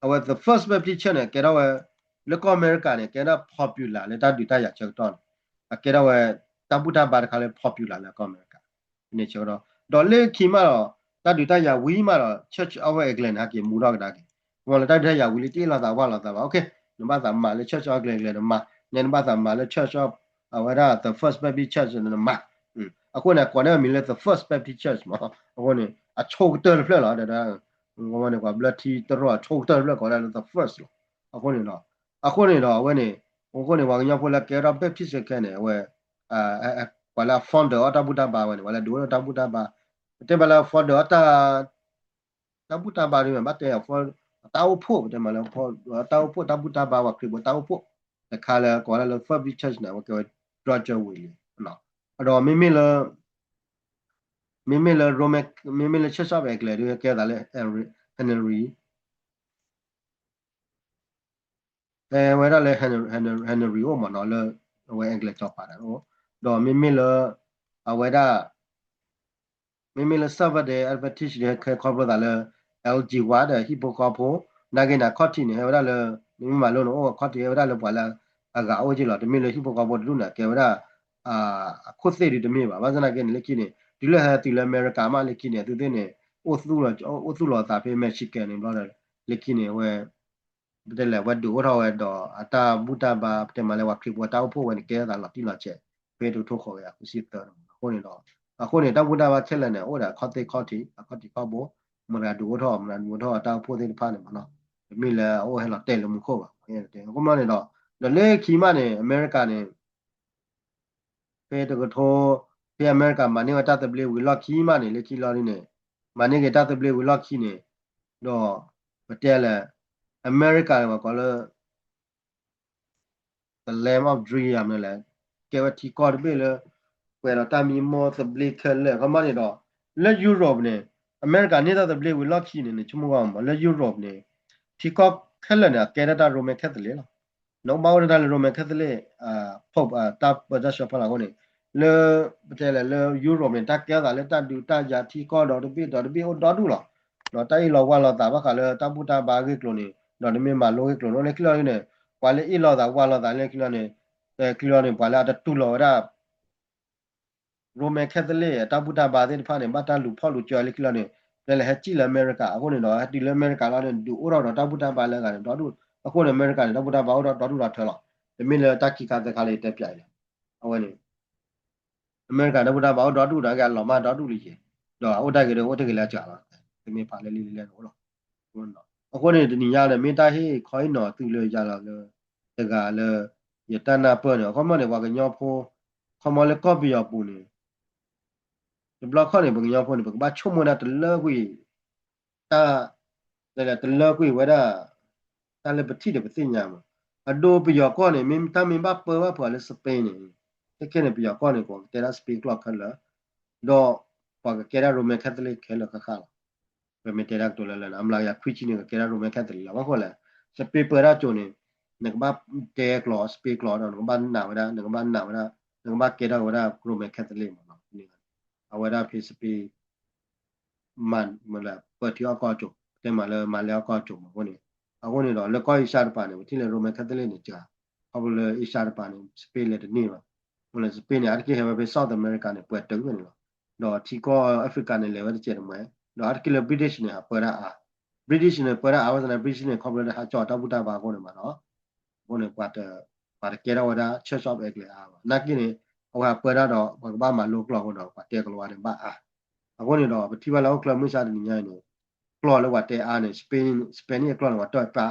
我 the first web teacher 呢，给到我那个 America 呢，给到 popular 呢，他对他也知道，给到我大不大把的看来 popular 那个 America，你知道，到那起码咯，他对他也为嘛咯，church our England 还给木到个那个，我了他他也为了地了咋忘了咋吧 ，OK，你把咱买了 church our England 的嘛，你把咱买了 church of 我的 the first baby church 的嘛，အခုနကွာနေမီလဲ the first baptist church မှာအခုနေအချုပ်တယ်ဖလက်လာတဲ့ငေါမနေကွာ blood tea တော့အချုပ်တယ်ဖလက်ကွာလဲ the first အခုနေတော့ဝဲနေအခုနေဝါကညဖိုလာကေရာ baptist ခဲနေဝဲဝလာ founder အတဘူတာပါဝဲနေဝလာဒူတဘူတာပါတဲ့ဘလာ founder တဘူတာပါရီမှာတဲ့ for တောက်ဖို့တဲ့မလား for တောက်ဖို့တဘူတာပါဝခရဘတောက်ဖို့တခါလဲကွာလဲ first church နာဝက Roger William နော်အဲ့တော့မိမိလရိုမက်မိမိလချက်ချပဲကလေးတွေကဲတာလေဟန်နရီဝဲရလေဟန်နရီဟိုမနော်လေဝဲအင်္ဂလိပ်ချပါတယ်ဟိုတော့မိလအဝဲတာမိလဆာဗတဲ့ advertise တဲ့ခဲခေါ်ပတာလေ LG ဝါတဲ့ဟီပိုကောဖိုနာဂိနာခေါတီနေဝဲရလေမိမလုံးနော်ခေါတီဝဲရလေပွာလာအကအိုကြီးလောတမိလဟီပိုကောဖိုဒလူနာကဲဝဲရခုတ်စေဒီတမိပါဘာစနာကဲလေကိနေဒီလေဟာတီလေအမေရိကမှာလေကိနေသူတဲ့နေအိုသူလောတာဖေးမက်ရှိကန်နေတော့လေကိနေဝဲတဲ့လေဝတ်ဒူဝထောဝဲတော့အတာဘူတာဘာတဲ့မလဲဝခရဘတာဖို့ဝဲကဲတာလာတိလာချက်ဖေးတူထုတ်ခေါ်ရခုစီတော့ခုနေတော့အခုနေတောက်ဘူတာဘာချက်လက်နေဟိုတာခေါတိခေါဘောမရဒူဝထောမရဒူဝထောအတာဖို့တဲ့ဖားနေမနော်မိလေဟိုဟဲလာတဲ့လို့မခေါ်ပါတဲ့အခုမှနေတော့လေခီမနေအမေရိကနေဖေးတကထောဖေးအမေရိကမနေဝတာတပလေဝီလော့ခီမနေလေခီလော်နေမနေကတာတပလေဝီလော့ခီနေတော့မတဲလဲအမေရိကမှာကောလို့ the lamb of dream နဲ့လဲကဲဝတီကော်ဘေလေဝဲတော့တာမီမောသဘလီခက်လဲခမနေတော့လက်ယူရောပနဲ့အမေရိကနေတာသဘလီဝီလော့ခီနေချမကောင်မလက်ယူရောပနဲ့တီကောက်ခက်လဲနဲ့ကဲနာဒါရိုမန်ခက်တယ်လေနော်မောင်ဒါရိုမန်ခက်တယ်ဖောက်တပ်ပဒရှဖလာကိုနေလေပတဲလေယူရောပနဲ့တက်ကြတာလေတတူတကြတီကောတော့တပိတော့တူလားတော့တိုင်လောဝါလာတာဘာခါလေတပူတာဘာကိကလိုနေတော့ဒီမြမှာလိုကိကလိုနော်လေကလိုနေကွာလေအီလောတာဝါလောတာလေကလိုနေကလိုနေဘာလာတတူလောရာရိုမန်ကက်သလစ်တပူတာဘာတဲ့ဖာနေမတာလူဖောက်လူကြော်လေကလိုနေလေဟက်ချီလအမေရိကအခုနေတော့ဒီလအမေရိကလာနေဒူအိုတော့တပူတာဘာလဲကနေတော့အခုနေအမေရိကနေတပူတာဘာတော့တူလာထဲလာဒီမြလေတက်ကီကတဲ့ခါလေးတက်ပြိုင်လေအဝဲနေအမေရိကတပူတာဘာတော့တူတာကလောမတော့တူလိကြီးတော့အိုတက်ကြတယ်အိုတက်ကြလဲကြာလာဒီမြပါလေလေးလဲတော့လို့အခုနေဒီညလေမင်းတာဟေးခိုင်းတော့သူလေကြလာလေတကလေယတနာပေါ်နေခမနေဘာကညောဖိုခမလေကော့ပီရပူနေဒီဘလော့ခေါနေဘညောဖိုနေဘာချုံမနာတလဲကွေတာလေတလဲကွေဝဲတာတာလေပတိတယ်ပသိညာမအဒိုပီရကောနေမင်းတမင်ဘာပေါ်ဘာပေါ်လေစပိန်နေတကယ်နေပီရကောနေကောတေရာစပီကလော့ခလာတော့ဘာကကေရာရိုမန်ကက်သလစ်ခဲလခခလာဘယ်မတေရက်တိုလလအမလာရခွိချီနေကေရာရိုမန်ကက်သလစ်လာဘာခေါ်လဲစပေပရာချိုနေနကဘာတေကလောစပေကလောတော့နကဘာနာဝဒနကဘာနာဝဒနကဘာကေရာဝဒရိုမန်ကက်သလစ်မနော်အဝဒဖေစပေ man mala patio ko chu te mala mala ko chu mo ni a ko ni do le ko isha pa ni ti le Roman Catholic ni cha a ko le isha pa ni Spain le ni ba mo le Spain ni ar ki he ba South America ni pwe tu ni lo do ti ko Africa ni le wa che mo do ar ki le British ni a pwe ra a British ni pwe ra a wa na British ni ko le ha cho ta bu ta ba ko ni ma no ko ni kwa te para ke ra wa da Church of England a ba na ki ni o ha pwe ra do ba ma lo klo ko do kwa te ko wa ni ba a အခုနေတော့ဒီဘက်လောက်ကလမှုစားတယ်ညနေကလော်လောက်တဲ့အားနဲ့စပိန်ရဲ့ကလော်လောက်တော့ပါ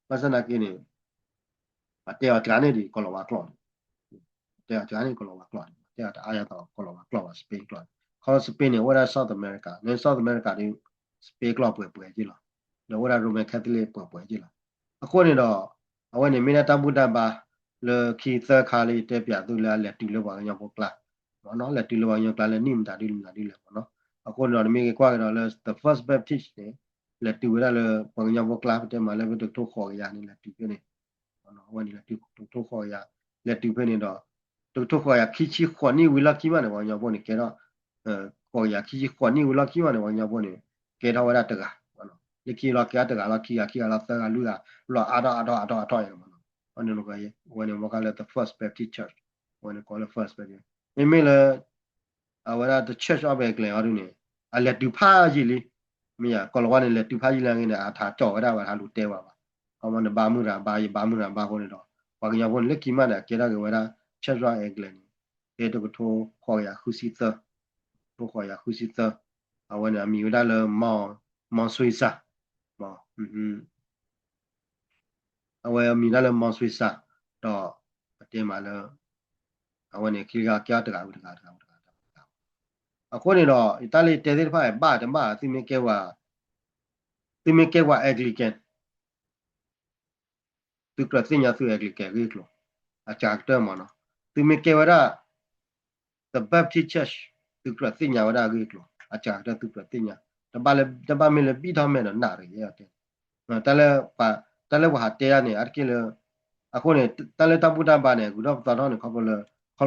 ပါစနာကင်းနေအတဲအကြနေဒီကလော်ဝါကလော်တဲအကြနေကလော်ဝါကလော်တဲအားရတော့ကလော်ဝါကလော်ဝါစပိန်ကလော်ခေါ်စပိန်နဲ့ဝရဆောက်အမေရိကနဲ့ဆောက်အမေရိကဒီစပိန်ကလော်ပွဲကြည့်လားတော့ဝရရိုမန်ကက်သလစ်ပွဲကြည့်လားအခုနေတော့အဝနေမင်းတဘူတာပါလေခီသခါလေးတက်ပြသူလာလက်တူလောက်ပါညောပေါ့ကလာနော်လက်တူလောက်ပါညောကလာလည်းနိမတာဒီလိုလားပေါ့နော် အခုတော့မိကွာတော့လဲ the first baptist နေလက်တူရလဲပုံညာဘကလာတဲ့မှာလဲဘတ်တော့ခေါ်ရနေလက်တူပြနေနော်ဝနီလက်တူတော့ခေါ်ရလက်တူပြနေတော့တော့ခေါ်ရခီချီခွန်နီဝီလာကီမနေဝညာပေါ်နေကြတော့ခေါ်ရခီချီခွန်နီဝီလာကီမနေဝညာပေါ်နေကြတော့ရတကနော်ဒီကီလာကတကလာကီလာသကလူလာအာတော့ရမှာနော်ဝနီလောကရဝနီမကလဲ the first baptist church ဝနီ call the first baptist မိလဲ awara the church of England အရုနေအလက်တူဖာကြီးလေမရကောလဝါနေလက်တူဖာကြီးလမ်းကနေအာထာကြော်ရတာပါဟာလူတဲပါအမနဘာမှုရာဘာကိုနေတော့ဘာကရဘွန်လက်ကီမနာကေရာကဝရာ church of England တေတကထိုခေါ်ရခုစီသထိုခေါ်ရခုစီသအဝနာမီဝဒါလမောင်ဆွေစာမောအဝမီဒါလမောင်ဆွေစာတော့အတင်းမှာလဲအဝနေခီကကြားတကာဘူးတကာအခုနေတော့အီတလီတဲတဲ့ဖာဘာတမသိမကဲဝါAnglican သူကသိညာသူ Anglican ကြီးကလို့အချာတဲ့မနော်သိမကဲဝါ the Baptist Church သူကသိညာဝါကြီးကလို့အချာတဲ့သူကသိညာတပါမီလပြီးတော့မယ်နော်နာရရတယ်တလဲဝါတဲရနေအကီလအခုနေတလဲတပူတပါနေကူတော့တော်နေခေါ်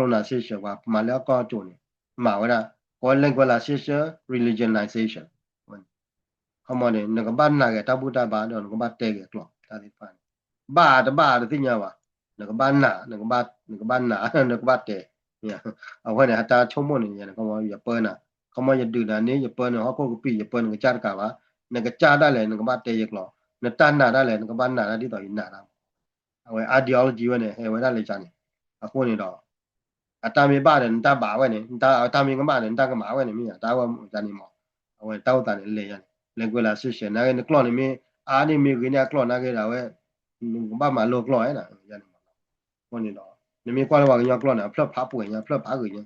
လို့နာရှိရှောပါမလဲကောကြုံနေမှာဝါcolonialization religionization ခမနေငကဘာနာကတပုတဘာတော့ငကဘာတဲကလောတာဒီပါဘာတဘာသိညာပါငကဘာနာငကဘာတဲညာအဝနဲ့အတာချုံမနေရကမရပနာခမရဒူနာနေရပနာဟောကိုပိရပနကကြကပါငကကြတာလဲငကဘာတဲရကလောနတနာတာလဲငကဘာနာတာဒီတော့နာတာအဝ ideology ဝနဲ့ဟဲဝဒါလေချာနေအခုနေတော့အတာမေပါတယ်နတပါဝဲနေတာအတာမေကမတယ်နတကမဝဲနေမိတာဝဇာနေမောအဝတောက်တာနေလေရလေကွလာဆွရှင်နာကနကလောနေမေအာနေမေကင်းကလောနာကေတာဝဲဘာမလောကလောရနာရနေမောဟောနေတော့နေမေကွာလဝကညကလောနာဖလပ်ဖာပွင့်ညဖလပ်ဖာကည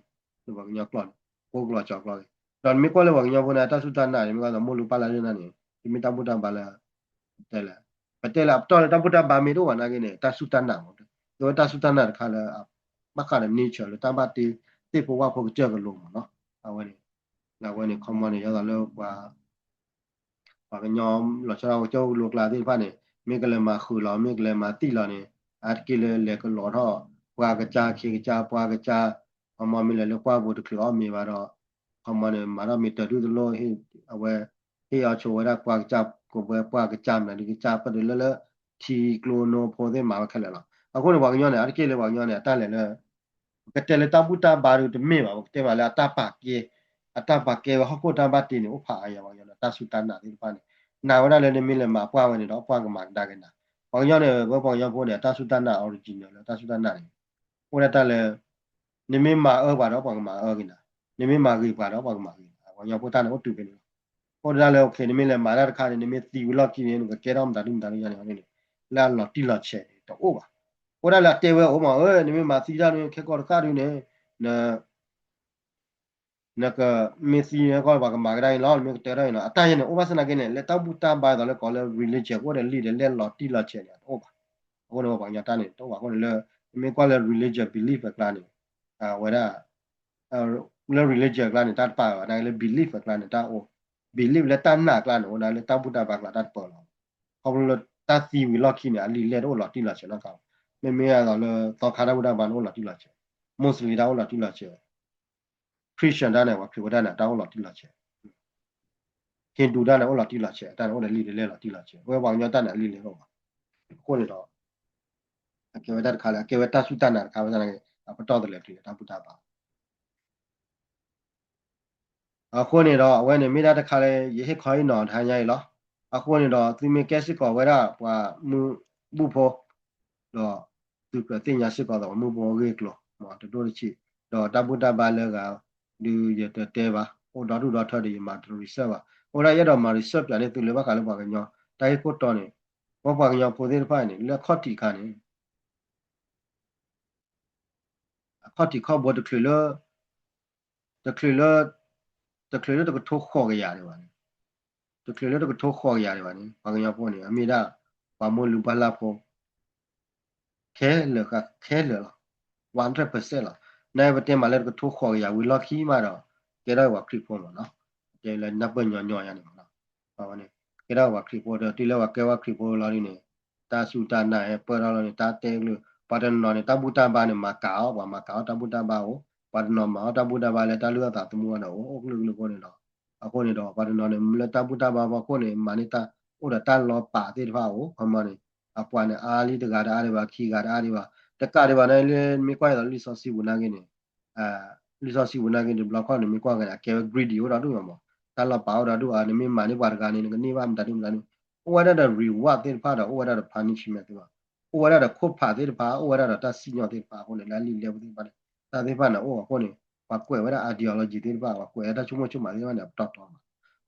ဒီဘကညကလောကိုကလောချောကလောတော့မေကွာလဝကညဘနာတဆုတနာနေမေကတော့မို့လူပါလာရနာနေဒီမေတဗုဒ္ဓဘာလာတဲလာပတဲလာတော့တဗုဒ္ဓဘာမေတော့ဝနာကေနေတဆုတနာမောတော့တဆုတနာခါလာမခါလည်း nature လို့တမတ်တေဖို့ဝဖို့ကြောက်လို့မနော်အဝဲနေလာဝဲနေ common နေရတာလို့ဘာကညောင်းလောချောကျော်လို့ကလာတဲ့ဖာနေမိကလည်းမခူလောမိကလည်းမတိလောနေအတ်ကလေးလေကလောတော့ပွားကကြခေကြပွားကကြအမမီလည်းပွားဖို့တကလောမိပါတော့ common နေမာရမီတတူလို့ဟိအဝဲဟိအချိုဝရပွားကကြကိုပွားကကြမယ်ဒီကြပတ်တယ်လဲချီကလိုနိုဖို့တဲ့မှာခက်လဲလားအခုတော့ဘာညောင်းနေအတ်ကလေးဘာညောင်းနေအတက်လည်းကတဲလတပုတဘာရုတမေပါတဲပါလာတပါကေအတပါကေဟခုတဘတိနေဥဖာအယဝယတဆုတနာဒီပါနေနာဝရလည်းနေမီလည်းမပွားဝင်တော့ပွားကမှတာကနာဘောင်ရောက်နေဘောင်ရောက်ဖို့နေတဆုတနာ original တဆုတနာနေဟိုရတလည်းနေမီမှာပါတော့ဘောင်ကမှကနာနေမီမှာကြီးပါတော့ဘောင်ကမှကြီးဘောင်ရောက်ဖို့တနာဟိုတူပဲနေဟိုရလည်း okay နေမီလည်းမာရတခါနေမီတီဝလောက်ကြည့်နေကဲတော့မတာရရနေလာလော်တီလော်ချက်တော့ပါဟိုရလာတေဝဲဟိုမှာနေမမှာစီကြနေခေကောတကားနေနကမီစီကောဘာကမာဂတိုင်းလောမြေတဲရိုင်းနော်အတိုင်းနေဥပစနာကနေလက်တော့ဘူတာပါတော့လေကောလေ religion ကိုလေလီလက်လော်တီလော်ချက်နေဟုတ်ပါဟိုတော့ဘာညာတန်းနေတော့ပါဟိုလေမင်းကောလေ religion belief ကလာနေဝရလေ religion ကလာနေတတ်ပါနိုင်လေ belief ကလာနေတာအို belief လက်တန်းနာကလာနေဟိုလေတော့ဘူတာပါကလာတတ်ပေါ်လောဟောလေတတ်စီဝီလော်ခိနေအလီလက်တော့လော်တီလော်ချက်နော်ကောမေကတော့လေတော့ခါရဝဒဘာလို့လာတိလာချေမွတ်စလင်တောင်းလာတိလာချေခရစ်ယာန်တာနဲ့ဝါဖြစ်ဝဒနာတောင်းလာတိလာချေ ခင်တူတာနဲ့ဟိုလာတိလာချက်တာဟိုလည်းလီလေလာတိလာချက်ဝဲပေါင်ညတာနဲ့လီလေတော့ကိုနေတော့အကေဝတာခါလာကေဝတာစုတနာခါမစားနေပတော်တယ်လေတိတာပူတာပါအခုနေတော့အဝဲနေမိတာတခါလေရေဟခိုင်းနော်ထိုင်ရိုင်လောအခုနေတော့သူမေကက်စစ်ကောဝဲတာဟွာမူဘူဖို့တော့သူကတင်ညာစစ်ကောတော့မူဘောရေကလောမတော်ချီတော့တပူတာပါလေကဒီရတဲ့ပါဟိုတော့တော့ထွက်ဒီမှာတူရီဆက်ပါဟိုရရတော့မှာရီဆက်ပြန်နေသူလေဘက်ကလည်းပါကညောတိုင်းဖို့တော့နေဘောပါကညောပိုသေးဖိုင်နေလက်ခော့တီခါနေခော့တီခော့ဘောတခလတခလတခလတကထိုးခေါ်ကြရတယ်ပါတခလတကထိုးခေါ်ရတယ်ပါနေပါကညောဖို့နေအမိတာဘာမို့လူပါလာဖို့ခဲလေကခဲလေ100%လားနိုင်ဝတင်မှာလည်းကထိုးခေါ်ရဝီလော်ခီမှာတော့ကြဲတော့ဝခရစ်ဖို့နော်ကြဲလည်းနပ်ပညောညောရနေမှာနော်ဟောနေကြဲတော့ဝခရစ်ဖို့တော့တိလောဝကဲဝခရစ်ဖို့လာနေတာစုတာနာပေါ်တော့နေတာတဲလို့ပါတနော်နေတာဘူတာပါနေမှာကောက်ပါမှာကောက်တဘူတာပါကိုပါတနော်မှာတဘူတာပါလည်းတလူတာတမှုကတော့အိုးကလူကိုနေတော့အခုနေတော့ပါတနော်နေမတဘူတာပါကိုနေမနေတာဟိုတာလောပါတဲ့တပါကိုအမနေအပွားနေအားလေးတကားတားတွေပါခီကားတားတွေပါတကားတွေပါနဲ့မိကွာတော့လီဆော့စီဝနာကင်းနေလီဆော့စီဝနာကင်းဒီဘလော့ခေါနေမိကွာကကဲဂရစ်ဒီဟိုတော့တို့မှာတလာပါတော့တို့အာနေမိမာနေပါကနေနေပါမတတ်ဘူးလားဟိုရတဲ့ reward တဲ့ဖာတော့ဟိုရတဲ့ punishment တဲ့ပါဟိုရတဲ့ခုတ်ဖာတဲ့ပါဟိုရတဲ့တစီညောတဲ့ပါဟိုလေလာလီလေဘူးတဲ့ပါတာတဲ့ပါနော်ဟိုနေပါကွယ်ဝရ ideology တဲ့ပါကွယ်တာချုံမချုံမှာတဲ့ပါနဲ့တော့တော့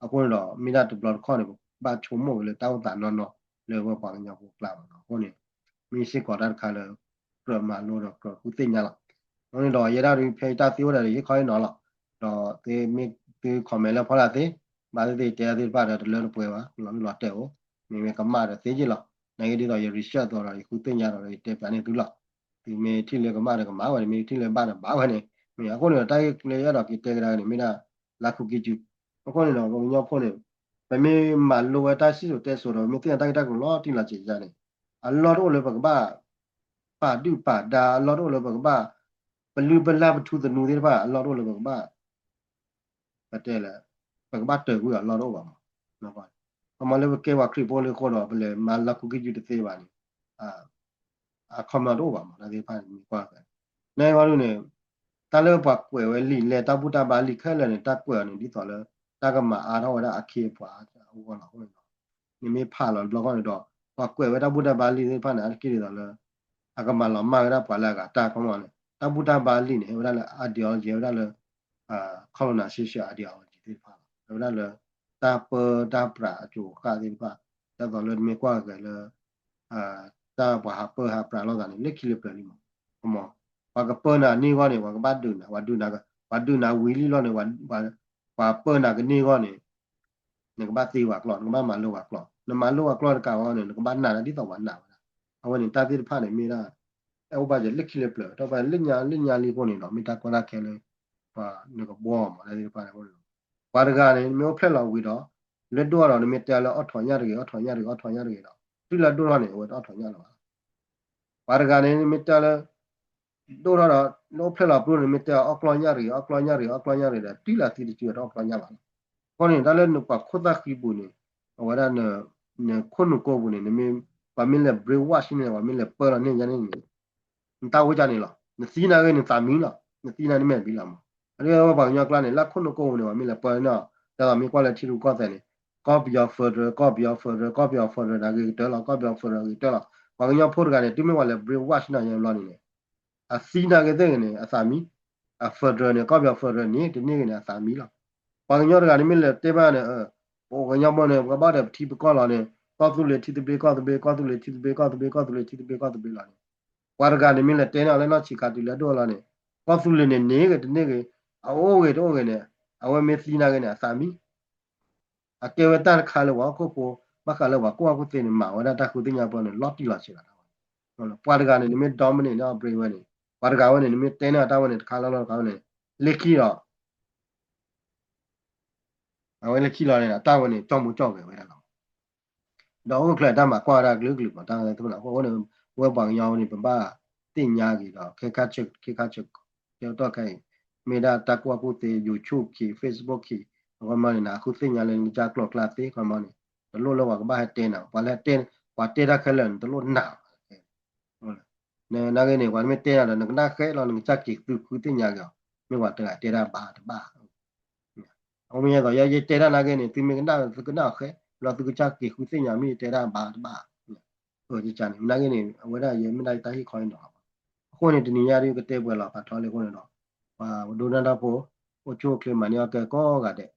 အခုတော့မိနာတူဘလော့ခေါနေပါချုံမလေတောင်းတာနော်နော်လေဘောပါညောကိုပလာပါနော်ဟိုနေမိရှိကောတာခါလေပြမလို့တော့ခုသိညာလားဟိုနေတော့ရရရီဖေတာပြောတယ်ရေခိုင်းနော်လားတော့ဒီမိဒီ comment လာဖလာတဲ့ဘာလို့တဲ့တဲ့ပါတော့လည်းပွဲပါလောလောတဲ့ကိုမိမကမာတဲ့သေးကြီးလားနိုင်ငံဒီတော့ရ research တော့ရခုသိညာတော့တဲ့ပြန်နေသူလားဒီမေထိလေကမာတဲ့ကမာဝနေမေထိလေပါတော့ဘာဝနေမိအခုနေတိုက်လေရတော့ဒီတဲ့ကရာနေမိနာလာခုကြည့်ကြည့်အခုနေတော့ဘုံညောဖို့နေမမေမလိုဝတာရှိဆိုတဲ့ဆိုတော့မိတဲ့တိုက်ကိုလောတိလာချင်ကြတယ်အလောတော့လည်းဘကပါပါဒုပါဒါအလောတော့လည်းဘကပါဘလူဘလာဘထုသနူတဲ့ပါအလောတော့လည်းဘကပါပတ်တယ်လေဘကပါတဲ့ကူအလောတော့ပါနော်ပါအမလည်းကဲဝခရီပေါ်လေခေါ်တော့ဘလေမလာခုကြည့်တဲ့သေးပါနေအခမတော့ပါမှာဒါဒီပါမိကွာပဲနိုင်ပါလို့နေတလည်းပါကွယ်ဝဲလီလေတပုတပါလီခဲလည်းနေတကွယ်နေဒီတော့လေတကမအားတော့ရအခေပွားဟိုကတော့ဟိုတော့နိမေဖာလောလောကတော့ပါကွယ်ဝဲတပုတပါလီဖာနေအခေတော့လေအကမလောမာရပါလာကတာကောင်းလေတပုတပါလီနေဟိုလည်းအဒီယောဂျီဟိုလည်းခေါလနာရှိရှိအဒီယောဂျီဒီဖာဟိုလည်းတာပတာပရာအကျိုခါဒီဖာတော့လည်းမေကွာကလည်းတာပါဟာပဟာပရာလောကနေလက်ခိလပလီမဟမောဝါကပနာနေကောနေဝါကဘတ်ဒူနာဝါဒူနာကဝါဒူနာဝီလီလောနေဝါဝါပနာကနေကောနေနေကဘတ်သေးဝါကလောနမမလောဝါကလောနမလောဝါကလောကာဝါနေကဘတ်နာဒီတော့ဝါနာအဝနေတာတိဖာနေမိရာအဘကြလက်ခိလပလတော့ပါလညာလီပေါ်နေတော့မိတာကောနာခဲလေပါနေကဘောမှာလည်းပါနေဘောဝါဒကနေမျိုးဖက်လောက်ဝီတော့လက်တော့တော့နေမတဲလောအထော်ညရအထော်ညရအထော်ညရတော့ဒီလက်တော့နေဝါတော့ထော်ညလောပါရကနေမိတလာတော့တော့ဖလာပရိုမိတအကလညာရီတဲ့တီလာတီတီတော့ကလညာပါခေါနေဒါလည်းနုပါခုဒခိဘူးနေဝရနခုနကိုဘူးနေမေပါမင်းလေဘရဝါရှိနေပါမင်းလေပရနေရနေတာဝကြနေလားနစီနာကနေတာမီလားနစီနာနေမဲ့ပြီးလားမအဲ့ဒါဘာညာကလာနေလက်ခုနကိုဘူးနေပါမင်းလေပရနာဒါမီကွာလက်ချီလူကောတဲ့နေ copy of furtherဒါကြီးတော့လား copy of further တော့လားဘာညာဖို့ကလည်းတိမဝလည်း brain wash နိုင်ရလောနေတယ်အစီနာကတဲ့နေအစာမီအ further နဲ့ copy of further နေဒီနေ့ကနေအစာမီလားဘာညာကလည်းမင်းလည်းတေးပါနဲ့ဟိုကညာမနဲ့ကဘာတဲ့တီပကောလာနဲ့ကောသူလေတီတဘေကောသူလေတီတဘေလာနေဝါရကလည်းမင်းလည်းတဲနေလည်းတော့ချီကတူလည်းတော့လာနေကောသူလေနေကဒီနေ့ကအဝေတော့ကနေအဝေမေစီနာကနေအစာမီအကေဝတန်ခါလောကိုကိုမခါလောကိုအခုတင်မှာဝဒတာခုတင်ညာပေါ်နေလော့တီလာချင်တာဟုတ်လားပွားတကနေနိမဒေါမနေနော်ဘရိဝဲနေပွားတကဝဲနေနိမတဲနာတာဝဲနေခါလောကောင်းနေလက်ခီတော့အဝဲလက်ခီလာနေတာတာဝဲနေကြောက်မှုကြောက်ပဲဝဲတာတော့ခလက်တာမှာကွာတာဂလုမှာတာတယ်သူလားဟိုနေဝဲပောင်ရောင်းနေပပတင်ညာကြီးတော့ခေခါချက်ကျော်တော့ခိုင်မေဒါတကွာကိုတေ YouTube ခီ Facebook ခီ kwa mani na khu sin ya le ni ja klok la ti kwa mani to lo lo wa ba ha ten na wa la ten wa te da khalen to lo na ne na ge ne wa me ten ya na na khe lo ni ja ki tu khu tin ya ga me wa ta te da ba o me ya ga ya ye te da na ge ne ti me na ka na khe lo tu ja ki khu tin ya mi te da ba o ji cha ni na ge ne wa da ye mi dai ta hi khoi no ko ne ti ni ya ri ka te bwa la pa tho le ko ne no wa do na da po o chu ke ma ne ka ko ga de